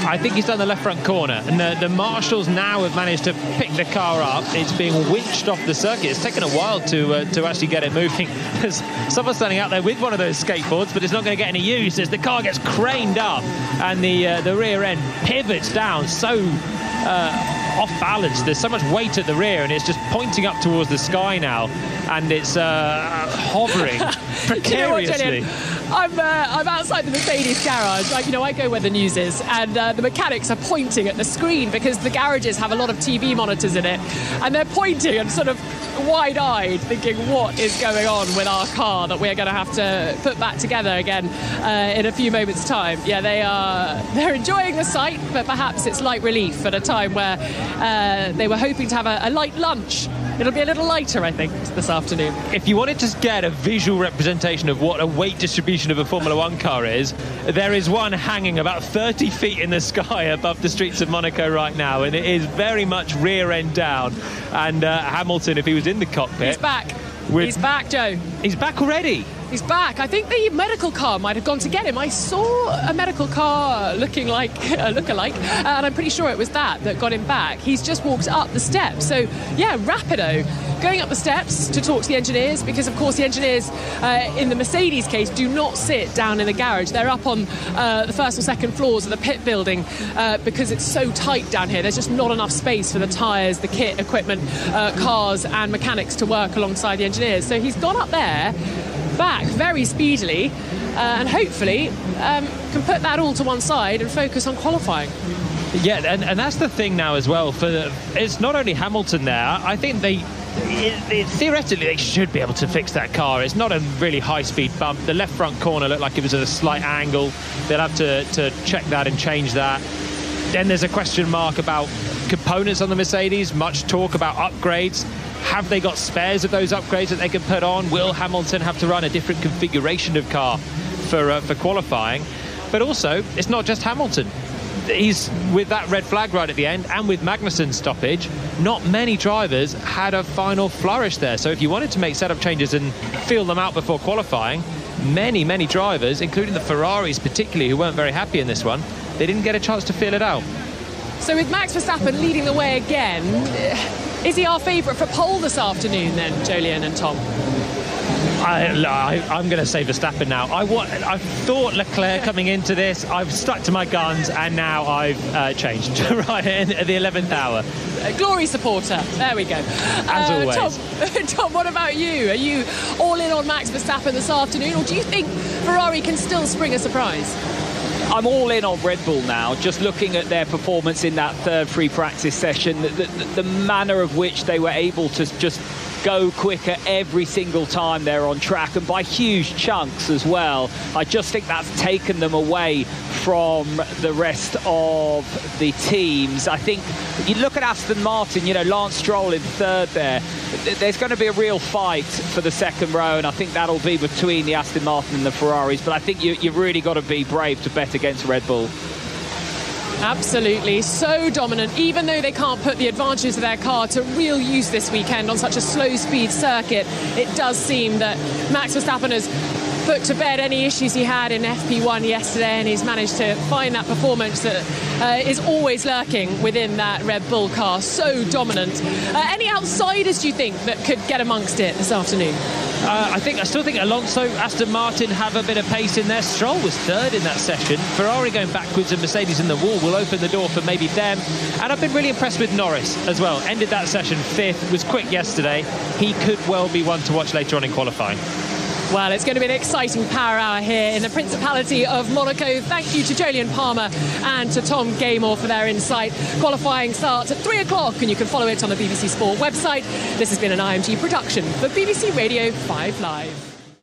I think he's done the left front corner, and the marshals now have managed to pick the car up. It's being winched off the circuit. It's taken a while to actually get it moving. There's someone standing out there with one of those skateboards, but it's not going to get any use as the car gets craned up and the rear end pivots down so off balance. There's so much weight at the rear, and it's just pointing up towards the sky now, and it's hovering precariously. You know what, I'm outside the Mercedes garage. I go where the news is, and the mechanics are pointing at the screen because the garages have a lot of TV monitors in it, and they're pointing and sort of wide-eyed thinking, what is going on with our car that we're going to have to put back together again in a few moments' time. Yeah, they're enjoying the sight, but perhaps it's light relief at a time where they were hoping to have a light lunch. It'll be a little lighter, I think, this afternoon. If you wanted to get a visual representation of what a weight distribution of a Formula One car is, there is one hanging about 30 feet in the sky above the streets of Monaco right now, and it is very much rear end down. And Hamilton, if he was in the cockpit... He's back. He's back, Joe. He's back already? He's back. I think the medical car might have gone to get him. I saw a medical car looking like a look-alike, and I'm pretty sure it was that got him back. He's just walked up the steps. So, yeah, rapido. Going up the steps to talk to the engineers, because, of course, the engineers, in the Mercedes case, do not sit down in the garage. They're up on the first or second floors of the pit building because it's so tight down here. There's just not enough space for the tyres, the kit, equipment, cars and mechanics to work alongside the engineers. So he's gone up there, back very speedily, and hopefully can put that all to one side and focus on qualifying. Yeah, and that's the thing now as well. It's not only Hamilton there. I think theoretically they should be able to fix that car. It's not a really high-speed bump. The left front corner looked like it was at a slight angle. They'll have to check that and change that. Then there's a question mark about components on the Mercedes. Much talk about upgrades. Have they got spares of those upgrades that they can put on? Will Hamilton have to run a different configuration of car for qualifying? But also, it's not just Hamilton. He's with that red flag right at the end, and with Magnussen's stoppage, not many drivers had a final flourish there. So if you wanted to make setup changes and feel them out before qualifying, many drivers, including the Ferraris particularly, who weren't very happy in this one, they didn't get a chance to feel it out. So with Max Verstappen leading the way again, is he our favourite for pole this afternoon then, Jolien and Tom? I'm going to say Verstappen now. I thought Leclerc coming into this. I've stuck to my guns, and now I've changed right at the 11th hour. Glory supporter. There we go. As always. Tom, what about you? Are you all in on Max Verstappen this afternoon, or do you think Ferrari can still spring a surprise? I'm all in on Red Bull now, just looking at their performance in that third free practice session, the manner of which they were able to just go quicker every single time they're on track, and by huge chunks as well. I just think that's taken them away from the rest of the teams. I think you look at Aston Martin, Lance Stroll in third there. There's going to be a real fight for the second row, and I think that'll be between the Aston Martin and the Ferraris. But I think you've really got to be brave to bet against Red Bull. Absolutely, so dominant, even though they can't put the advantages of their car to real use this weekend on such a slow-speed circuit. It does seem that Max Verstappen has put to bed any issues he had in FP1 yesterday, and he's managed to find that performance that is always lurking within that Red Bull car. So dominant. Any outsiders, do you think, that could get amongst it this afternoon? I still think Alonso, Aston Martin have a bit of pace in there. Stroll was third in that session. Ferrari going backwards and Mercedes in the wall will open the door for maybe them. And I've been really impressed with Norris as well. Ended that session fifth, was quick yesterday. He could well be one to watch later on in qualifying. Well, it's going to be an exciting power hour here in the Principality of Monaco. Thank you to Jolyon Palmer and to Tom Gaymore for their insight. Qualifying starts at 3 o'clock, and you can follow it on the BBC Sport website. This has been an IMG production for BBC Radio 5 Live.